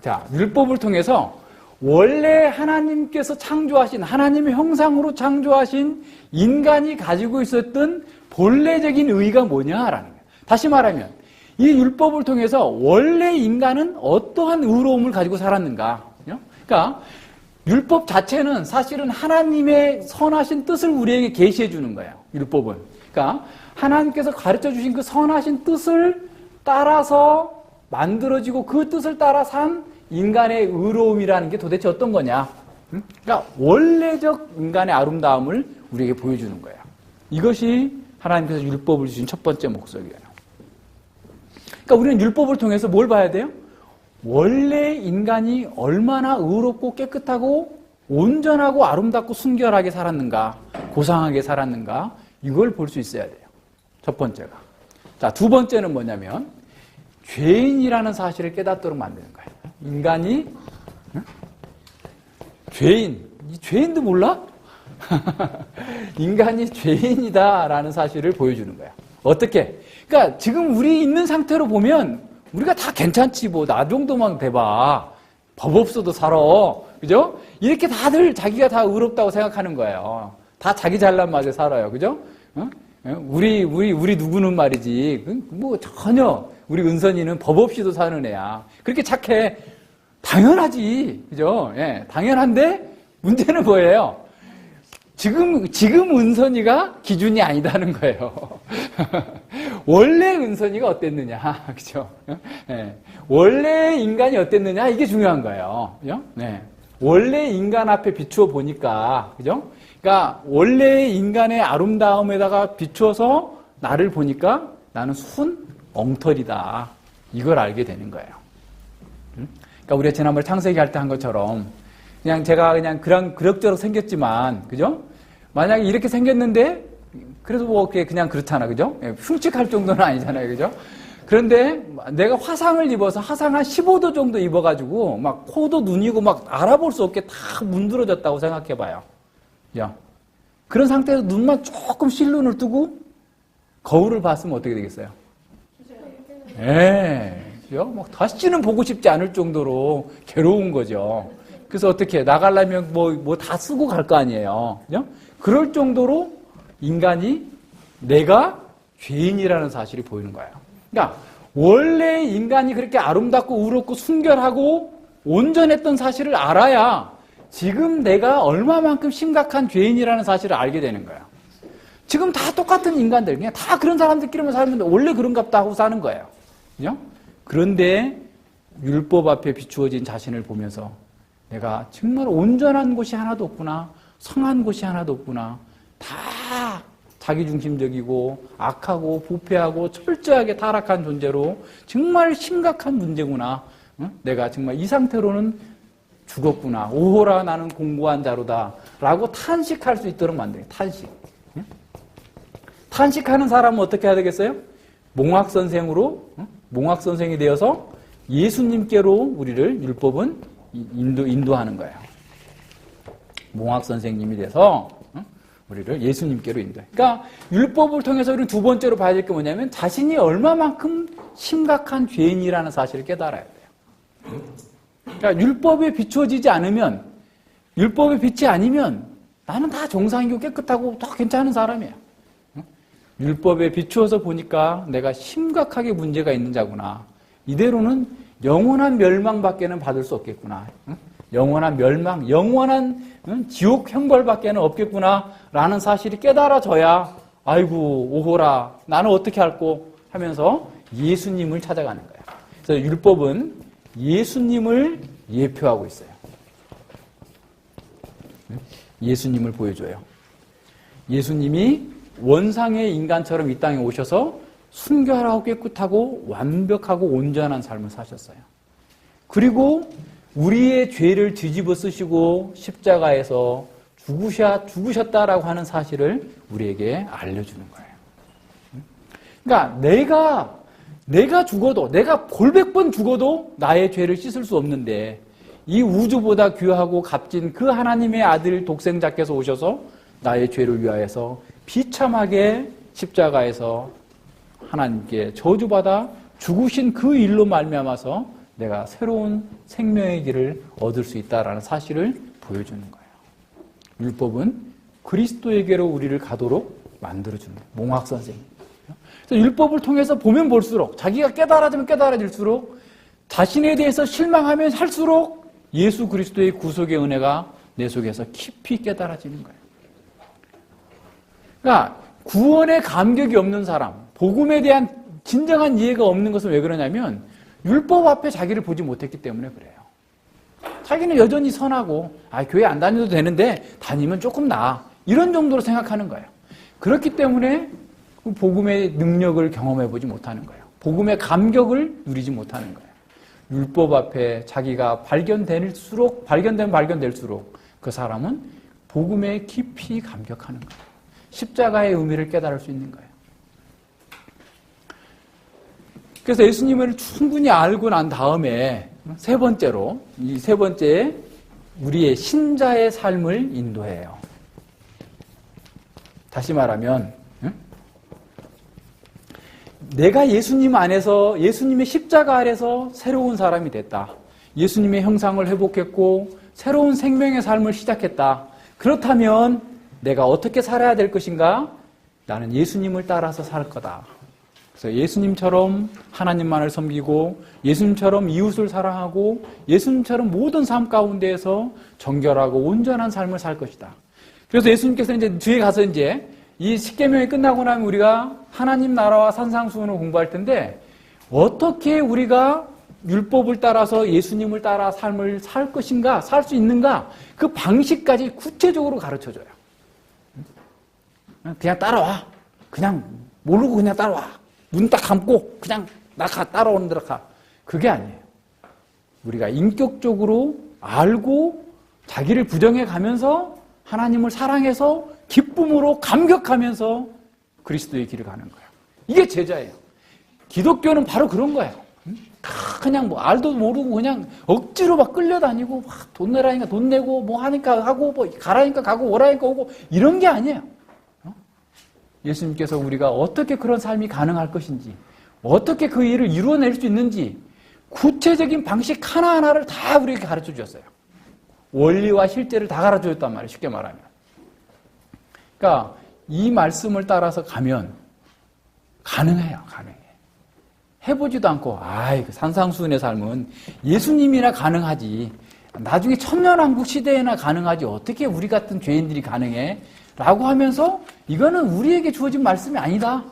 자, 율법을 통해서 원래 하나님께서 창조하신, 하나님의 형상으로 창조하신 인간이 가지고 있었던 본래적인 의가 뭐냐라는 거예요. 다시 말하면 이 율법을 통해서 원래 인간은 어떠한 의로움을 가지고 살았는가. 그러니까 율법 자체는 사실은 하나님의 선하신 뜻을 우리에게 계시해 주는 거예요. 율법은. 그러니까 하나님께서 가르쳐 주신 그 선하신 뜻을 따라서 만들어지고 그 뜻을 따라 산 인간의 의로움이라는 게 도대체 어떤 거냐. 그러니까 원래적 인간의 아름다움을 우리에게 보여주는 거예요. 이것이 하나님께서 율법을 주신 첫 번째 목적이에요. 그러니까 우리는 율법을 통해서 뭘 봐야 돼요? 원래 인간이 얼마나 의롭고 깨끗하고 온전하고 아름답고 순결하게 살았는가, 고상하게 살았는가, 이걸 볼 수 있어야 돼요. 첫 번째가. 자, 두 번째는 뭐냐면 죄인이라는 사실을 깨닫도록 만드는 거예요. 인간이 죄인도 몰라? 인간이 죄인이다라는 사실을 보여주는 거야. 어떻게? 그러니까 지금 우리 있는 상태로 보면 우리가 다 괜찮지 뭐 나 정도만 돼봐. 법 없어도 살아. 그죠? 이렇게 다들 자기가 다 의롭다고 생각하는 거예요. 다 자기 잘난 맛에 살아요. 그죠? 우리 누구는 말이지. 뭐 전혀 우리 은선이는 법 없이도 사는 애야. 그렇게 착해. 당연하지. 그죠? 예, 당연한데 문제는 뭐예요? 지금 은선이가 기준이 아니다는 거예요. 원래 은선이가 어땠느냐, 그죠? 네. 원래 인간이 어땠느냐, 이게 중요한 거예요. 그죠? 네. 원래 인간 앞에 비추어 보니까, 그죠? 그러니까 원래 인간의 아름다움에다가 비추어서 나를 보니까 나는 순 엉터리다. 이걸 알게 되는 거예요. 그러니까 우리가 지난번에 창세기 할 때 한 것처럼 그냥 제가 그냥 그럭저럭 생겼지만, 그죠? 만약에 이렇게 생겼는데, 그래도 뭐 그냥 그렇잖아, 그죠? 흉측할 정도는 아니잖아요, 그죠? 그런데 내가 화상을 입어서 화상 한 15도 정도 입어가지고 막 코도 눈이고 막 알아볼 수 없게 다 문드러졌다고 생각해봐요. 야. 그런 상태에서 눈만 조금 실눈을 뜨고 거울을 봤으면 어떻게 되겠어요? 예. 뭐 다시는 보고 싶지 않을 정도로 괴로운 거죠. 그래서 어떻게 나가려면 뭐 다 쓰고 갈 거 아니에요. 그죠? 그럴 정도로 인간이 내가 죄인이라는 사실이 보이는 거예요. 그러니까 원래 인간이 그렇게 아름답고 의롭고 순결하고 온전했던 사실을 알아야 지금 내가 얼마만큼 심각한 죄인이라는 사실을 알게 되는 거예요. 지금 다 똑같은 인간들, 그냥 다 그런 사람들끼리만 살면 원래 그런갑다 하고 사는 거예요. 그죠? 그런데 율법 앞에 비추어진 자신을 보면서 내가 정말 온전한 곳이 하나도 없구나, 성한 곳이 하나도 없구나, 다 자기중심적이고 악하고 부패하고 철저하게 타락한 존재로 정말 심각한 문제구나. 내가 정말 이 상태로는 죽었구나. 오호라 나는 공고한 자로다. 라고 탄식할 수 있도록 만들어요. 탄식. 탄식하는 사람은 어떻게 해야 되겠어요? 몽학선생으로, 몽학선생이 되어서 예수님께로 우리를 율법은 인도하는 거예요. 몽학선생님이 돼서 우리를 예수님께로 인도해요. 그러니까 율법을 통해서 우리는 두 번째로 봐야 될 게 뭐냐면 자신이 얼마만큼 심각한 죄인이라는 사실을 깨달아야 돼요. 그러니까 율법에 비추어지지 않으면, 율법에 빛이 아니면 나는 다 정상이고 깨끗하고 다 괜찮은 사람이에요. 율법에 비추어서 보니까 내가 심각하게 문제가 있는 자구나. 이대로는 영원한 멸망밖에는 받을 수 없겠구나. 영원한 멸망, 영원한 지옥 형벌밖에는 없겠구나 라는 사실이 깨달아져야 아이고 오호라 나는 어떻게 할꼬 하면서 예수님을 찾아가는 거예요. 그래서 율법은 예수님을 예표하고 있어요. 예수님을 보여줘요. 예수님이 원상의 인간처럼 이 땅에 오셔서 순결하고 깨끗하고 완벽하고 온전한 삶을 사셨어요. 그리고 우리의 죄를 뒤집어 쓰시고 십자가에서 죽으셨다라고 하는 사실을 우리에게 알려주는 거예요. 그러니까 내가 죽어도, 내가 골백 번 죽어도 나의 죄를 씻을 수 없는데 이 우주보다 귀하고 값진 그 하나님의 아들 독생자께서 오셔서 나의 죄를 위하여서 비참하게 십자가에서 하나님께 저주받아 죽으신 그 일로 말미암아서 내가 새로운 생명의 길을 얻을 수 있다라는 사실을 보여주는 거예요. 율법은 그리스도에게로 우리를 가도록 만들어주는 거예요. 몽학선생님. 그래서 율법을 통해서 보면 볼수록 자기가 깨달아지면 깨달아질수록 자신에 대해서 실망하면 할수록 예수 그리스도의 구속의 은혜가 내 속에서 깊이 깨달아지는 거예요. 그러니까 구원의 감격이 없는 사람, 복음에 대한 진정한 이해가 없는 것은 왜 그러냐면 율법 앞에 자기를 보지 못했기 때문에 그래요. 자기는 여전히 선하고 교회 안 다녀도 되는데 다니면 조금 나아. 이런 정도로 생각하는 거예요. 그렇기 때문에 복음의 능력을 경험해보지 못하는 거예요. 복음의 감격을 누리지 못하는 거예요. 율법 앞에 자기가 발견되면 발견될수록 그 사람은 복음에 깊이 감격하는 거예요. 십자가의 의미를 깨달을 수 있는 거예요. 그래서 예수님을 충분히 알고 난 다음에 세 번째로, 이 세 번째 우리의 신자의 삶을 인도해요. 다시 말하면 내가 예수님 안에서, 예수님의 십자가 아래서 새로운 사람이 됐다. 예수님의 형상을 회복했고 새로운 생명의 삶을 시작했다. 그렇다면 내가 어떻게 살아야 될 것인가? 나는 예수님을 따라서 살 거다. 그래서 예수님처럼 하나님만을 섬기고 예수님처럼 이웃을 사랑하고 예수님처럼 모든 삶 가운데에서 정결하고 온전한 삶을 살 것이다. 그래서 예수님께서 이제 뒤에 가서 이제 이 십계명이 끝나고 나면 우리가 하나님 나라와 산상수훈을 공부할 텐데 어떻게 우리가 율법을 따라서 예수님을 따라 삶을 살 것인가, 살 수 있는가, 그 방식까지 구체적으로 가르쳐줘요. 그냥 따라와. 그냥 모르고 그냥 따라와. 눈 딱 감고 그냥 나 따라오는 대로 가. 그게 아니에요. 우리가 인격적으로 알고 자기를 부정해 가면서 하나님을 사랑해서 기쁨으로 감격하면서 그리스도의 길을 가는 거예요. 이게 제자예요. 기독교는 바로 그런 거예요. 그냥 뭐 알도 모르고 그냥 억지로 막 끌려다니고 막 돈 내라니까 돈 내고 뭐 하니까 하고 뭐 가라니까 가고 오라니까 오고 이런 게 아니에요. 예수님께서 우리가 어떻게 그런 삶이 가능할 것인지, 어떻게 그 일을 이루어낼 수 있는지 구체적인 방식 하나하나를 다 우리에게 가르쳐 주셨어요. 원리와 실제를 다 가르쳐 줬단 말이에요. 쉽게 말하면. 그러니까 이 말씀을 따라서 가면 가능해요. 가능해. 해보지도 않고 그 산상수훈의 삶은 예수님이나 가능하지, 나중에 천년왕국 시대에나 가능하지, 어떻게 우리 같은 죄인들이 가능해? 라고 하면서 이거는 우리에게 주어진 말씀이 아니다.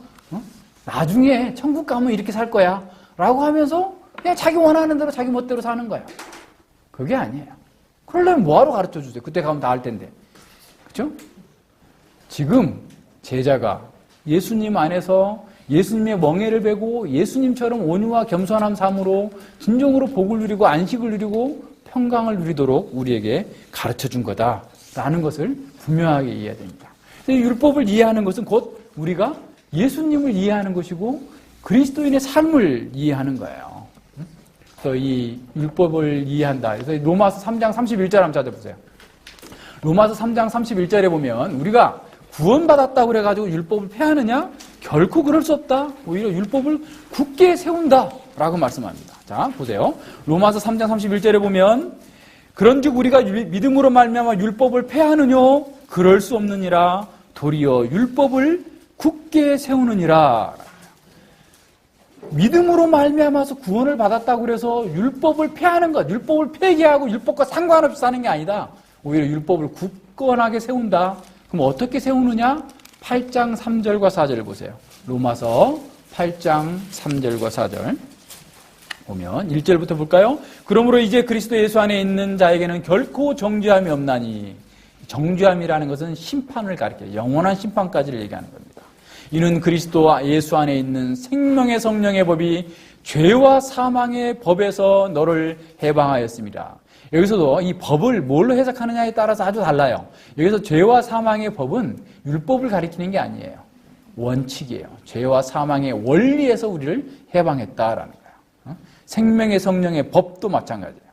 나중에 천국 가면 이렇게 살 거야. 라고 하면서 그냥 자기 원하는 대로 자기 멋대로 사는 거야. 그게 아니에요. 그러려면 뭐하러 가르쳐 주세요? 그때 가면 다 할 텐데. 그렇죠? 지금 제자가 예수님 안에서 예수님의 멍에를 베고 예수님처럼 온유와 겸손한 삶으로 진정으로 복을 누리고 안식을 누리고 평강을 누리도록 우리에게 가르쳐 준 거다라는 것을 분명하게 이해해야 됩니다. 율법을 이해하는 것은 곧 우리가 예수님을 이해하는 것이고 그리스도인의 삶을 이해하는 거예요. 그래서 이 율법을 이해한다. 그래서 로마서 3장 31절 한번 찾아보세요. 로마서 3장 31절에 보면 우리가 구원받았다고 그래가지고 율법을 폐하느냐? 결코 그럴 수 없다. 오히려 율법을 굳게 세운다라고 말씀합니다. 자, 보세요. 로마서 3장 31절에 보면 그런즉 우리가 믿음으로 말미암아 율법을 폐하느냐? 그럴 수 없느니라. 도리어 율법을 굳게 세우느니라. 믿음으로 말미암아서 구원을 받았다고 그래서 율법을 폐하는 것, 율법을 폐기하고 율법과 상관없이 사는 게 아니다. 오히려 율법을 굳건하게 세운다. 그럼 어떻게 세우느냐? 8장 3절과 4절을 보세요. 로마서 8장 3절과 4절 보면 1절부터 볼까요? 그러므로 이제 그리스도 예수 안에 있는 자에게는 결코 정죄함이 없나니, 정죄함이라는 것은 심판을 가리켜요. 영원한 심판까지를 얘기하는 겁니다. 이는 그리스도 예수 안에 있는 생명의 성령의 법이 죄와 사망의 법에서 너를 해방하였습니다. 여기서도 이 법을 뭘로 해석하느냐에 따라서 아주 달라요. 여기서 죄와 사망의 법은 율법을 가리키는 게 아니에요. 원칙이에요. 죄와 사망의 원리에서 우리를 해방했다라는 거예요. 생명의 성령의 법도 마찬가지예요.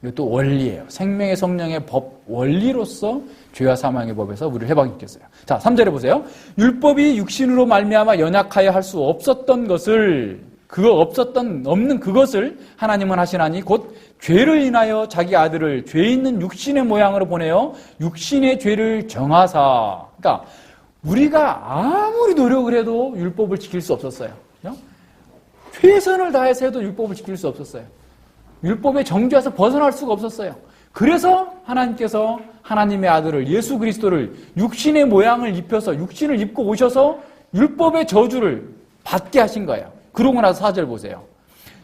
이것도 원리예요. 생명의 성령의 법, 원리로서 죄와 사망의 법에서 우리를 해방시켰어요. 자, 3절에 보세요. 율법이 육신으로 말미암아 연약하여 할 수 없었던 것을, 없는 그것을 하나님은 하시나니 곧 죄를 인하여 자기 아들을 죄 있는 육신의 모양으로 보내어 육신의 죄를 정하사. 그러니까 우리가 아무리 노력을 해도 율법을 지킬 수 없었어요. 최선을 다해서 해도 율법을 지킬 수 없었어요. 율법의 정죄에서 벗어날 수가 없었어요. 그래서 하나님께서 하나님의 아들을, 예수 그리스도를 육신의 모양을 입혀서, 육신을 입고 오셔서 율법의 저주를 받게 하신 거예요. 그러고 나서 4절 보세요.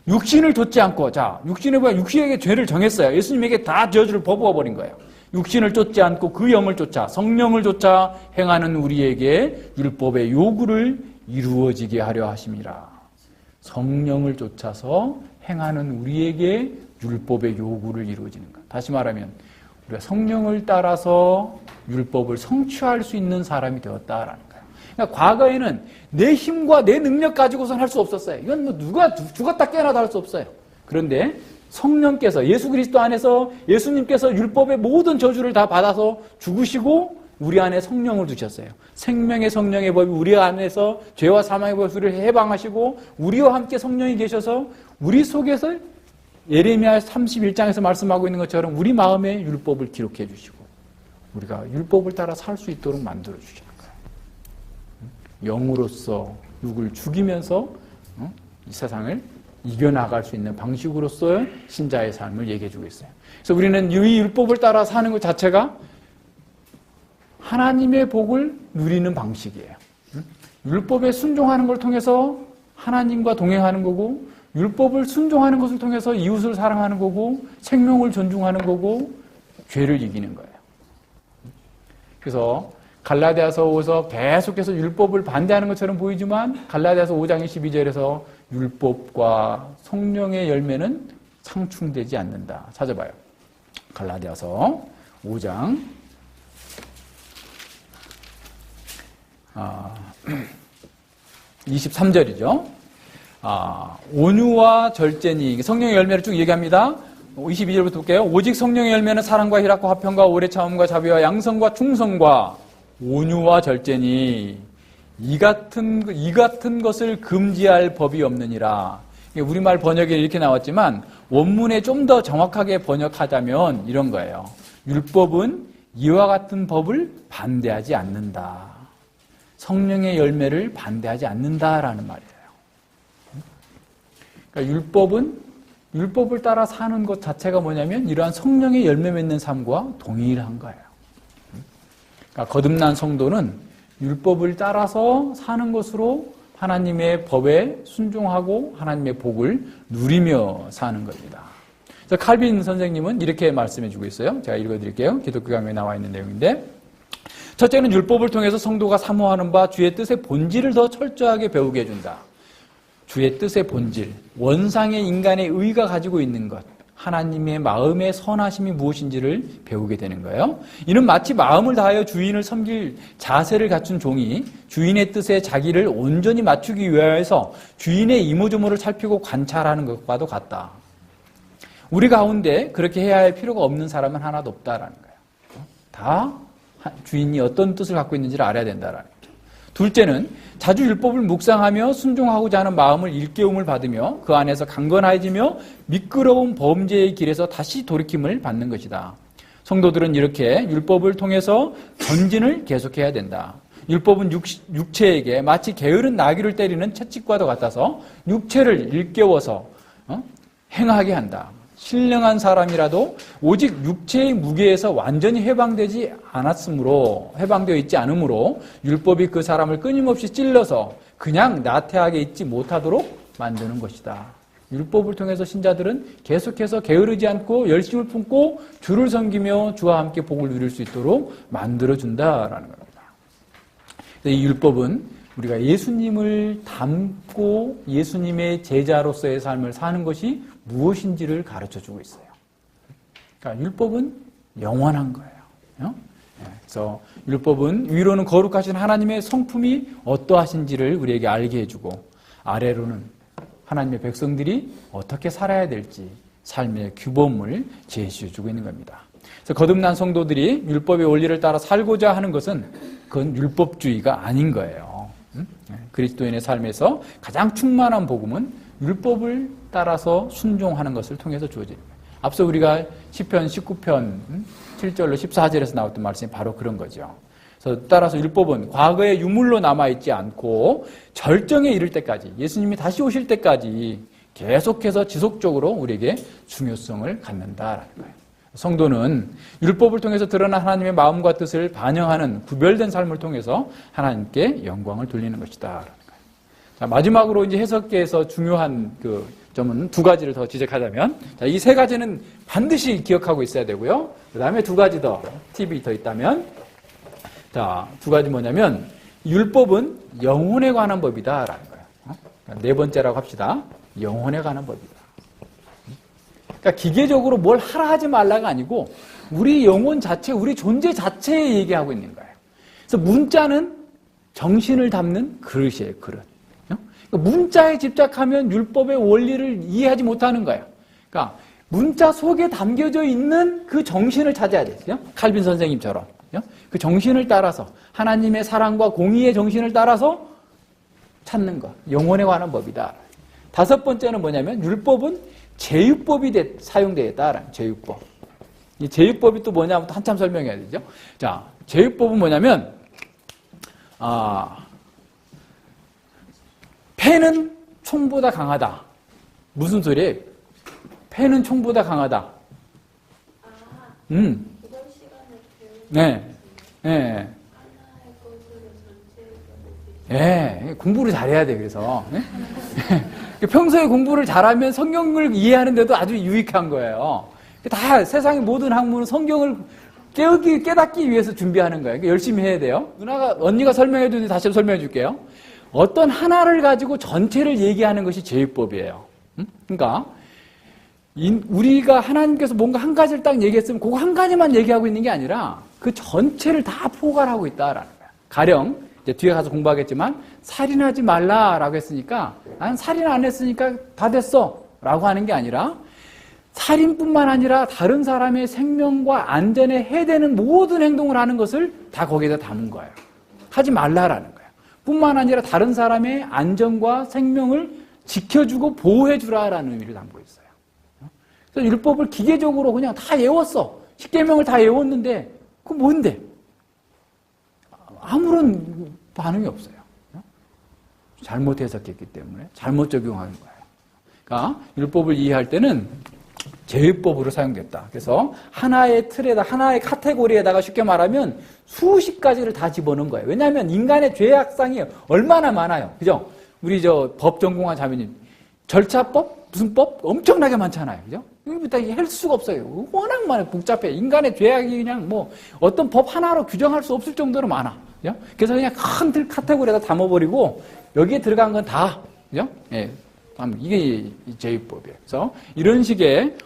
육신을 좇지 않고, 자, 육신에게 죄를 정했어요. 예수님에게 다 저주를 퍼부어버린 거예요. 육신을 좇지 않고 그 영을 쫓아, 성령을 쫓아 행하는 우리에게 율법의 요구를 이루어지게 하려 하심이라. 성령을 쫓아서 행하는 우리에게 율법의 요구를 이루어지는 것. 다시 말하면 우리가 성령을 따라서 율법을 성취할 수 있는 사람이 되었다라는 거예요. 그러니까 과거에는 내 힘과 내 능력 가지고선 할 수 없었어요. 이건 뭐 누가 죽었다 깨어나도 할 수 없어요. 그런데 성령께서, 예수 그리스도 안에서 예수님께서 율법의 모든 저주를 다 받아서 죽으시고 우리 안에 성령을 두셨어요. 생명의 성령의 법이 우리 안에서 죄와 사망의 법을 해방하시고 우리와 함께 성령이 계셔서 우리 속에서 예레미야 31장에서 말씀하고 있는 것처럼 우리 마음에 율법을 기록해 주시고 우리가 율법을 따라 살 수 있도록 만들어 주시는 거예요. 영으로서 육을 죽이면서 이 세상을 이겨나갈 수 있는 방식으로서의 신자의 삶을 얘기해 주고 있어요. 그래서 우리는 이 율법을 따라 사는 것 자체가 하나님의 복을 누리는 방식이에요. 율법에 순종하는 걸 통해서 하나님과 동행하는 거고, 율법을 순종하는 것을 통해서 이웃을 사랑하는 거고, 생명을 존중하는 거고, 죄를 이기는 거예요. 그래서 갈라디아서에서 계속해서 율법을 반대하는 것처럼 보이지만 갈라디아서 5장 22절에서 율법과 성령의 열매는 상충되지 않는다. 찾아봐요. 갈라디아서 5장 23절이죠. 온유와 절제니, 성령의 열매를 쭉 얘기합니다. 22절부터 볼게요. 오직 성령의 열매는 사랑과 희락과 화평과 오래 참음과 자비와 양성과 충성과 온유와 절제니, 이 같은 것을 금지할 법이 없느니라. 우리말 번역에 이렇게 나왔지만 원문에 좀 더 정확하게 번역하자면 이런 거예요. 율법은 이와 같은 법을 반대하지 않는다. 성령의 열매를 반대하지 않는다라는 말이에요. 그러니까 율법을 따라 사는 것 자체가 뭐냐면 이러한 성령의 열매 맺는 삶과 동일한 거예요. 그러니까 거듭난 성도는 율법을 따라서 사는 것으로 하나님의 법에 순종하고 하나님의 복을 누리며 사는 겁니다. 그래서 칼빈 선생님은 이렇게 말씀해 주고 있어요. 제가 읽어드릴게요. 기독교 강요에 나와 있는 내용인데, 첫째는 율법을 통해서 성도가 사모하는 바 주의 뜻의 본질을 더 철저하게 배우게 해준다. 주의 뜻의 본질, 원상의 인간의 의가 가지고 있는 것, 하나님의 마음의 선하심이 무엇인지를 배우게 되는 거예요. 이는 마치 마음을 다하여 주인을 섬길 자세를 갖춘 종이 주인의 뜻에 자기를 온전히 맞추기 위하여서 주인의 이모저모를 살피고 관찰하는 것과도 같다. 우리 가운데 그렇게 해야 할 필요가 없는 사람은 하나도 없다라는 거예요. 다 주인이 어떤 뜻을 갖고 있는지를 알아야 된다라는 거예요. 둘째는 자주 율법을 묵상하며 순종하고자 하는 마음을 일깨움을 받으며 그 안에서 강건해지며 미끄러운 범죄의 길에서 다시 돌이킴을 받는 것이다. 성도들은 이렇게 율법을 통해서 전진을 계속해야 된다. 율법은 육체에게 마치 게으른 나귀를 때리는 채찍과도 같아서 육체를 일깨워서 행하게 한다. 신령한 사람이라도 오직 육체의 무게에서 완전히 해방되어 있지 않으므로 율법이 그 사람을 끊임없이 찔러서 그냥 나태하게 있지 못하도록 만드는 것이다. 율법을 통해서 신자들은 계속해서 게으르지 않고 열심을 품고 주를 섬기며 주와 함께 복을 누릴 수 있도록 만들어준다라는 겁니다. 이 율법은 우리가 예수님을 닮고 예수님의 제자로서의 삶을 사는 것이 무엇인지를 가르쳐주고 있어요. 그러니까 율법은 영원한 거예요. 그래서 율법은 위로는 거룩하신 하나님의 성품이 어떠하신지를 우리에게 알게 해주고 아래로는 하나님의 백성들이 어떻게 살아야 될지 삶의 규범을 제시해주고 있는 겁니다. 그래서 거듭난 성도들이 율법의 원리를 따라 살고자 하는 것은 그건 율법주의가 아닌 거예요. 그리스도인의 삶에서 가장 충만한 복음은 율법을 따라서 순종하는 것을 통해서 주어집니다. 앞서 우리가 시편 19편 7절로 14절에서 나왔던 말씀이 바로 그런 거죠. 그래서 따라서 율법은 과거의 유물로 남아있지 않고 절정에 이를 때까지, 예수님이 다시 오실 때까지 계속해서 지속적으로 우리에게 중요성을 갖는다라는 거예요. 성도는 율법을 통해서 드러난 하나님의 마음과 뜻을 반영하는 구별된 삶을 통해서 하나님께 영광을 돌리는 것이다. 자, 마지막으로 이제 해석계에서 중요한 그 점은 두 가지를 더 지적하자면, 자, 이 세 가지는 반드시 기억하고 있어야 되고요. 그 다음에 두 가지 더 팁이 더 있다면, 자, 두 가지 뭐냐면, 율법은 영혼에 관한 법이다라는 거예요. 네 번째라고 합시다. 영혼에 관한 법이다. 그러니까 기계적으로 뭘 하라 하지 말라가 아니고 우리 영혼 자체, 우리 존재 자체에 얘기하고 있는 거예요. 그래서 문자는 정신을 담는 그릇이에요, 그릇. 그러니까 문자에 집착하면 율법의 원리를 이해하지 못하는 거예요. 그러니까 문자 속에 담겨져 있는 그 정신을 찾아야 돼요. 칼빈 선생님처럼. 그 정신을 따라서 하나님의 사랑과 공의의 정신을 따라서 찾는 것. 영혼에 관한 법이다. 다섯 번째는 뭐냐면 율법은 제육법이 사용되었다라는 제육법. 이 제육법이 또 뭐냐면 한참 설명해야 되죠. 자, 제육법은 뭐냐면 패는 총보다 강하다. 무슨 소리예요? 패는 총보다 강하다. 네. 네. 예, 공부를 잘해야 돼, 그래서. 네? 평소에 공부를 잘하면 성경을 이해하는데도 아주 유익한 거예요. 다 세상의 모든 학문은 성경을 깨닫기 위해서 준비하는 거예요. 그러니까 열심히 해야 돼요. 언니가 설명해 주는데 다시 설명해 줄게요. 어떤 하나를 가지고 전체를 얘기하는 것이 제육법이에요. 그러니까 우리가 하나님께서 뭔가 한 가지를 딱 얘기했으면 그거 한 가지만 얘기하고 있는 게 아니라 그 전체를 다 포괄하고 있다라는 거예요. 가령 이제 뒤에 가서 공부하겠지만 살인하지 말라라고 했으니까 난 살인 안 했으니까 다 됐어 라고 하는 게 아니라 살인뿐만 아니라 다른 사람의 생명과 안전에 해대는 모든 행동을 하는 것을 다 거기에다 담은 거예요. 하지 말라라는 거예요. 뿐만 아니라 다른 사람의 안전과 생명을 지켜주고 보호해주라라는 의미를 담고 있어요. 그래서 율법을 기계적으로 그냥 다 외웠어. 10계명을 다 외웠는데 그건 뭔데? 아무런 반응이 없어요. 잘못 해석했기 때문에 잘못 적용하는 거예요. 그러니까 율법을 이해할 때는 제율법으로 사용됐다. 그래서 하나의 틀에다, 하나의 카테고리에다가 쉽게 말하면 수십 가지를 다 집어넣은 거예요. 왜냐하면 인간의 죄악상이 얼마나 많아요. 그죠? 우리 법 전공한 자매님, 절차법, 무슨 법 엄청나게 많잖아요. 그죠? 이거부터 할 수가 없어요. 워낙 많아요. 복잡해. 인간의 죄악이 그냥 어떤 법 하나로 규정할 수 없을 정도로 많아. 그죠? 그래서 그냥 큰 틀 카테고리에다 담아버리고 여기에 들어간 건 다, 그죠? 예. 이게 제율법이에요. 그래서 이런 식의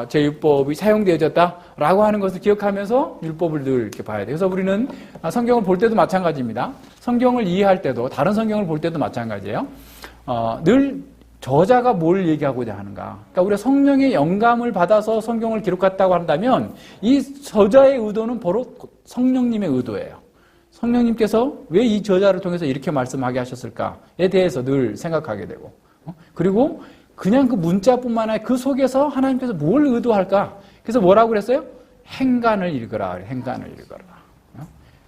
제율법이 사용되어졌다라고 하는 것을 기억하면서 율법을 늘 이렇게 봐야 돼요. 그래서 우리는 성경을 볼 때도 마찬가지입니다. 성경을 이해할 때도 다른 성경을 볼 때도 마찬가지예요. 늘 저자가 뭘 얘기하고자 하는가. 그러니까 우리가 성령의 영감을 받아서 성경을 기록했다고 한다면 이 저자의 의도는 바로 성령님의 의도예요. 성령님께서 왜 이 저자를 통해서 이렇게 말씀하게 하셨을까에 대해서 늘 생각하게 되고, 그리고 그냥 그 문자뿐만 아니라 그 속에서 하나님께서 뭘 의도할까? 그래서 뭐라고 그랬어요? 행간을 읽어라. 행간을 읽어라.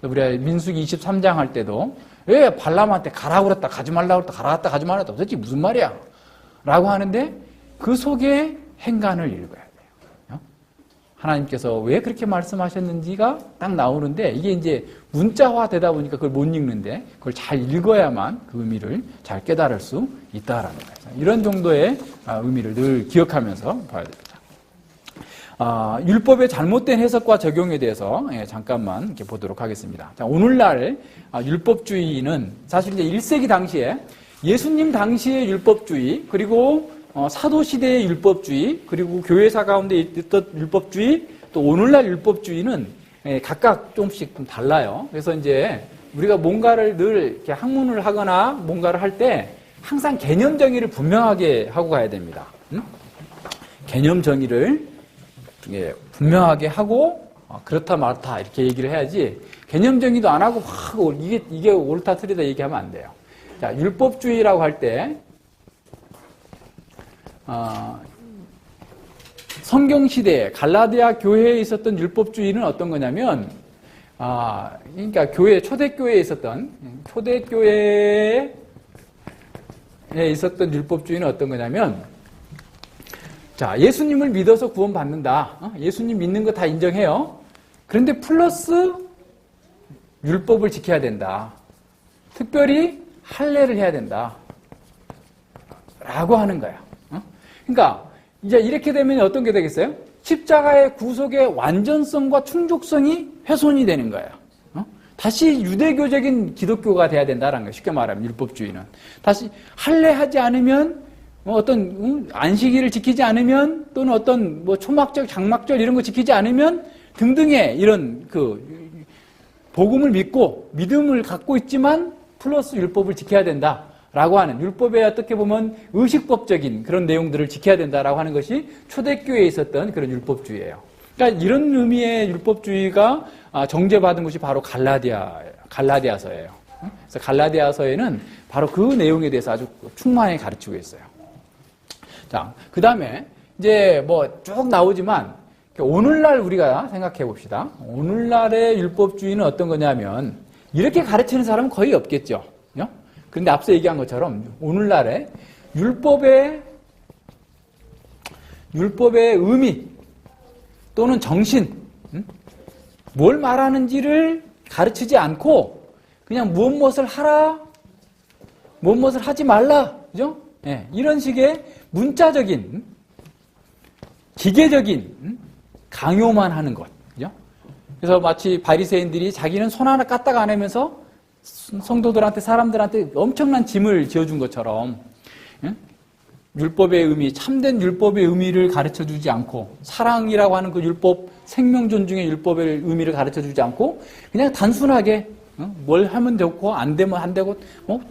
우리가 민수기 23장 할 때도 왜 발람한테 가라고 그랬다, 가지 말라고 그랬다, 가라갔다, 가지 말았다. 도대체 무슨 말이야? 라고 하는데 그 속에 행간을 읽어야 돼요. 하나님께서 왜 그렇게 말씀하셨는지가 딱 나오는데 이게 이제 문자화 되다 보니까 그걸 못 읽는데 그걸 잘 읽어야만 그 의미를 잘 깨달을 수 있다라는 거예요. 이런 정도의 의미를 늘 기억하면서 봐야 됩니다. 율법의 잘못된 해석과 적용에 대해서 잠깐만 이렇게 보도록 하겠습니다. 자, 오늘날 율법주의는 사실 이제 1세기 당시에 예수님 당시의 율법주의, 그리고 사도시대의 율법주의, 그리고 교회사 가운데 있던 율법주의, 또 오늘날 율법주의는 각각 조금씩 좀 달라요. 그래서 이제 우리가 뭔가를 늘 이렇게 학문을 하거나 뭔가를 할 때 항상 개념 정의를 분명하게 하고 가야 됩니다. 개념 정의를 분명하게 하고 그렇다 말다 이렇게 얘기를 해야지 개념 정의도 안 하고 이게 옳다 틀리다 얘기하면 안 돼요. 자, 율법주의라고 할 때 성경시대에 갈라디아 교회에 있었던 율법주의는 어떤 거냐면 그러니까 초대교회에 있었던 율법주의는 어떤 거냐면 자, 예수님을 믿어서 구원받는다. 예수님 믿는 거 다 인정해요. 그런데 플러스 율법을 지켜야 된다. 특별히 할례를 해야 된다. 라고 하는 거야. 그러니까 이제 이렇게 되면 어떤 게 되겠어요? 십자가의 구속의 완전성과 충족성이 훼손이 되는 거예요. 다시 유대교적인 기독교가 돼야 된다는 거예요. 쉽게 말하면 율법주의는. 다시 할례하지 않으면 어떤 안식일을 지키지 않으면 또는 어떤 초막절, 장막절 이런 거 지키지 않으면 등등의 이런 복음을 믿고 믿음을 갖고 있지만 플러스 율법을 지켜야 된다라고 하는 율법에 어떻게 보면 의식법적인 그런 내용들을 지켜야 된다라고 하는 것이 초대교회에 있었던 그런 율법주의예요. 그러니까 이런 의미의 율법주의가 정죄받은 것이 바로 갈라디아서예요. 그래서 갈라디아서에는 바로 그 내용에 대해서 아주 충만히 가르치고 있어요. 자, 그 다음에 이제 쭉 나오지만 오늘날 우리가 생각해 봅시다. 오늘날의 율법주의는 어떤 거냐면 이렇게 가르치는 사람은 거의 없겠죠. 그런데 앞서 얘기한 것처럼 오늘날의 율법의 의미 또는 정신, 뭘 말하는지를 가르치지 않고 그냥 무엇을 하라, 무엇을 하지 말라, 그죠? 이런 식의 문자적인, 기계적인 강요만 하는 것, 그죠? 그래서 마치 바리새인들이 자기는 손 하나 까딱 안 하면서 성도들한테, 사람들한테 엄청난 짐을 지어준 것처럼 율법의 의미, 참된 율법의 의미를 가르쳐주지 않고 사랑이라고 하는 그 율법, 생명 존중의 율법의 의미를 가르쳐주지 않고 그냥 단순하게 뭘 하면 되고 안 되면 안 되고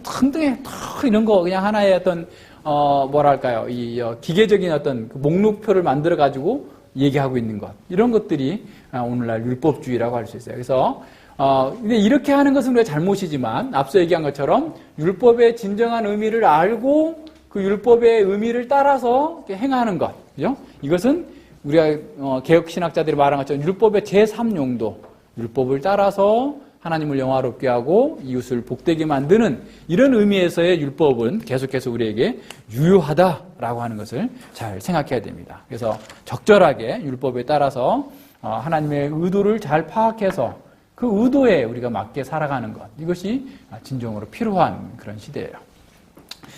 등등의 이런 거 그냥 하나의 어떤 뭐랄까요, 이 기계적인 어떤 그 목록표를 만들어 가지고 얘기하고 있는 것, 이런 것들이 오늘날 율법주의라고 할 수 있어요. 그래서 근데 이렇게 하는 것은 우리가 잘못이지만 앞서 얘기한 것처럼 율법의 진정한 의미를 알고 그 율법의 의미를 따라서 행하는 것, 그죠? 이것은 우리가 개혁 신학자들이 말한 것처럼 율법의 제3용도, 율법을 따라서 하나님을 영화롭게 하고 이웃을 복되게 만드는 이런 의미에서의 율법은 계속해서 우리에게 유효하다라고 하는 것을 잘 생각해야 됩니다. 그래서 적절하게 율법에 따라서 하나님의 의도를 잘 파악해서 그 의도에 우리가 맞게 살아가는 것, 이것이 진정으로 필요한 그런 시대예요.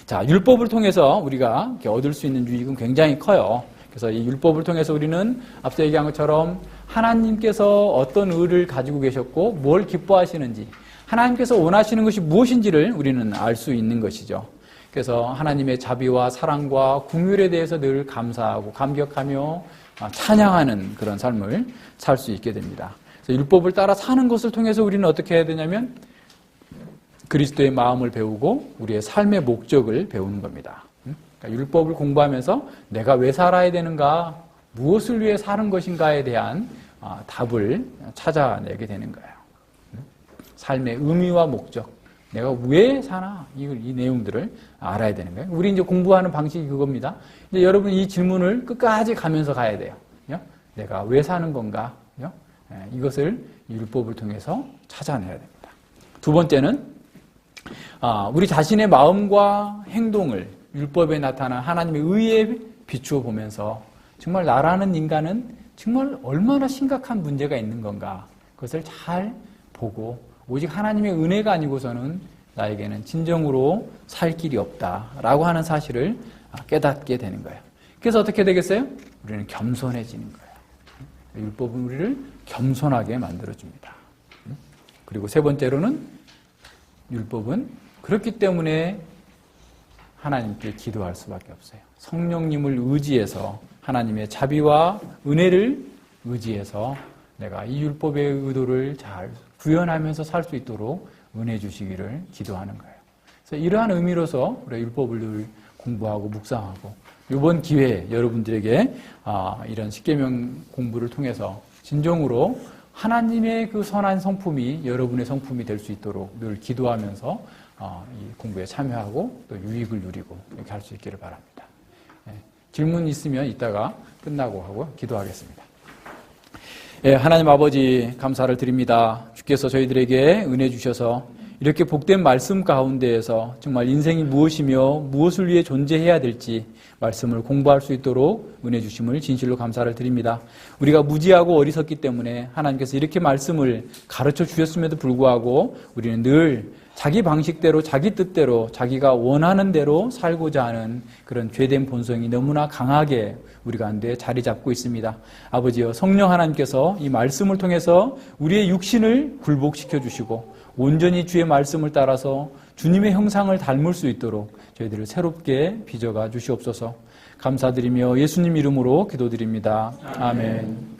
자, 율법을 통해서 우리가 얻을 수 있는 유익은 굉장히 커요. 그래서 이 율법을 통해서 우리는 앞서 얘기한 것처럼 하나님께서 어떤 의를 가지고 계셨고 뭘 기뻐하시는지, 하나님께서 원하시는 것이 무엇인지를 우리는 알 수 있는 것이죠. 그래서 하나님의 자비와 사랑과 긍휼에 대해서 늘 감사하고 감격하며 찬양하는 그런 삶을 살 수 있게 됩니다. 그래서 율법을 따라 사는 것을 통해서 우리는 어떻게 해야 되냐면 그리스도의 마음을 배우고 우리의 삶의 목적을 배우는 겁니다. 그러니까 율법을 공부하면서 내가 왜 살아야 되는가, 무엇을 위해 사는 것인가에 대한 답을 찾아내게 되는 거예요. 삶의 의미와 목적, 내가 왜 사나, 이 내용들을 알아야 되는 거예요. 우리 이제 공부하는 방식이 그겁니다. 이제 여러분 이 질문을 끝까지 가면서 가야 돼요. 내가 왜 사는 건가? 이것을 율법을 통해서 찾아내야 됩니다. 두 번째는 우리 자신의 마음과 행동을 율법에 나타난 하나님의 의에 비추어 보면서 정말 나라는 인간은 정말 얼마나 심각한 문제가 있는 건가, 그것을 잘 보고 오직 하나님의 은혜가 아니고서는 나에게는 진정으로 살 길이 없다라고 하는 사실을 깨닫게 되는 거예요. 그래서 어떻게 되겠어요? 우리는 겸손해지는 거예요. 율법은 우리를 겸손하게 만들어줍니다. 그리고 세 번째로는 율법은 그렇기 때문에 하나님께 기도할 수밖에 없어요. 성령님을 의지해서 하나님의 자비와 은혜를 의지해서 내가 이 율법의 의도를 잘 구현하면서 살 수 있도록 은혜 주시기를 기도하는 거예요. 그래서 이러한 의미로서 우리가 율법을 늘 공부하고 묵상하고 이번 기회에 여러분들에게 이런 십계명 공부를 통해서 진정으로 하나님의 그 선한 성품이 여러분의 성품이 될 수 있도록 늘 기도하면서 이 공부에 참여하고 또 유익을 누리고 이렇게 할 수 있기를 바랍니다. 질문 있으면 이따가 끝나고 하고 기도하겠습니다. 하나님 아버지 감사를 드립니다. 주께서 저희들에게 은혜 주셔서 이렇게 복된 말씀 가운데에서 정말 인생이 무엇이며 무엇을 위해 존재해야 될지 말씀을 공부할 수 있도록 은혜 주심을 진실로 감사를 드립니다. 우리가 무지하고 어리석기 때문에 하나님께서 이렇게 말씀을 가르쳐 주셨음에도 불구하고 우리는 늘 자기 방식대로 자기 뜻대로 자기가 원하는 대로 살고자 하는 그런 죄된 본성이 너무나 강하게 우리 가운데 자리 잡고 있습니다. 아버지여, 성령 하나님께서 이 말씀을 통해서 우리의 육신을 굴복시켜 주시고 온전히 주의 말씀을 따라서 주님의 형상을 닮을 수 있도록 저희들을 새롭게 빚어가 주시옵소서. 감사드리며 예수님 이름으로 기도드립니다. 아멘.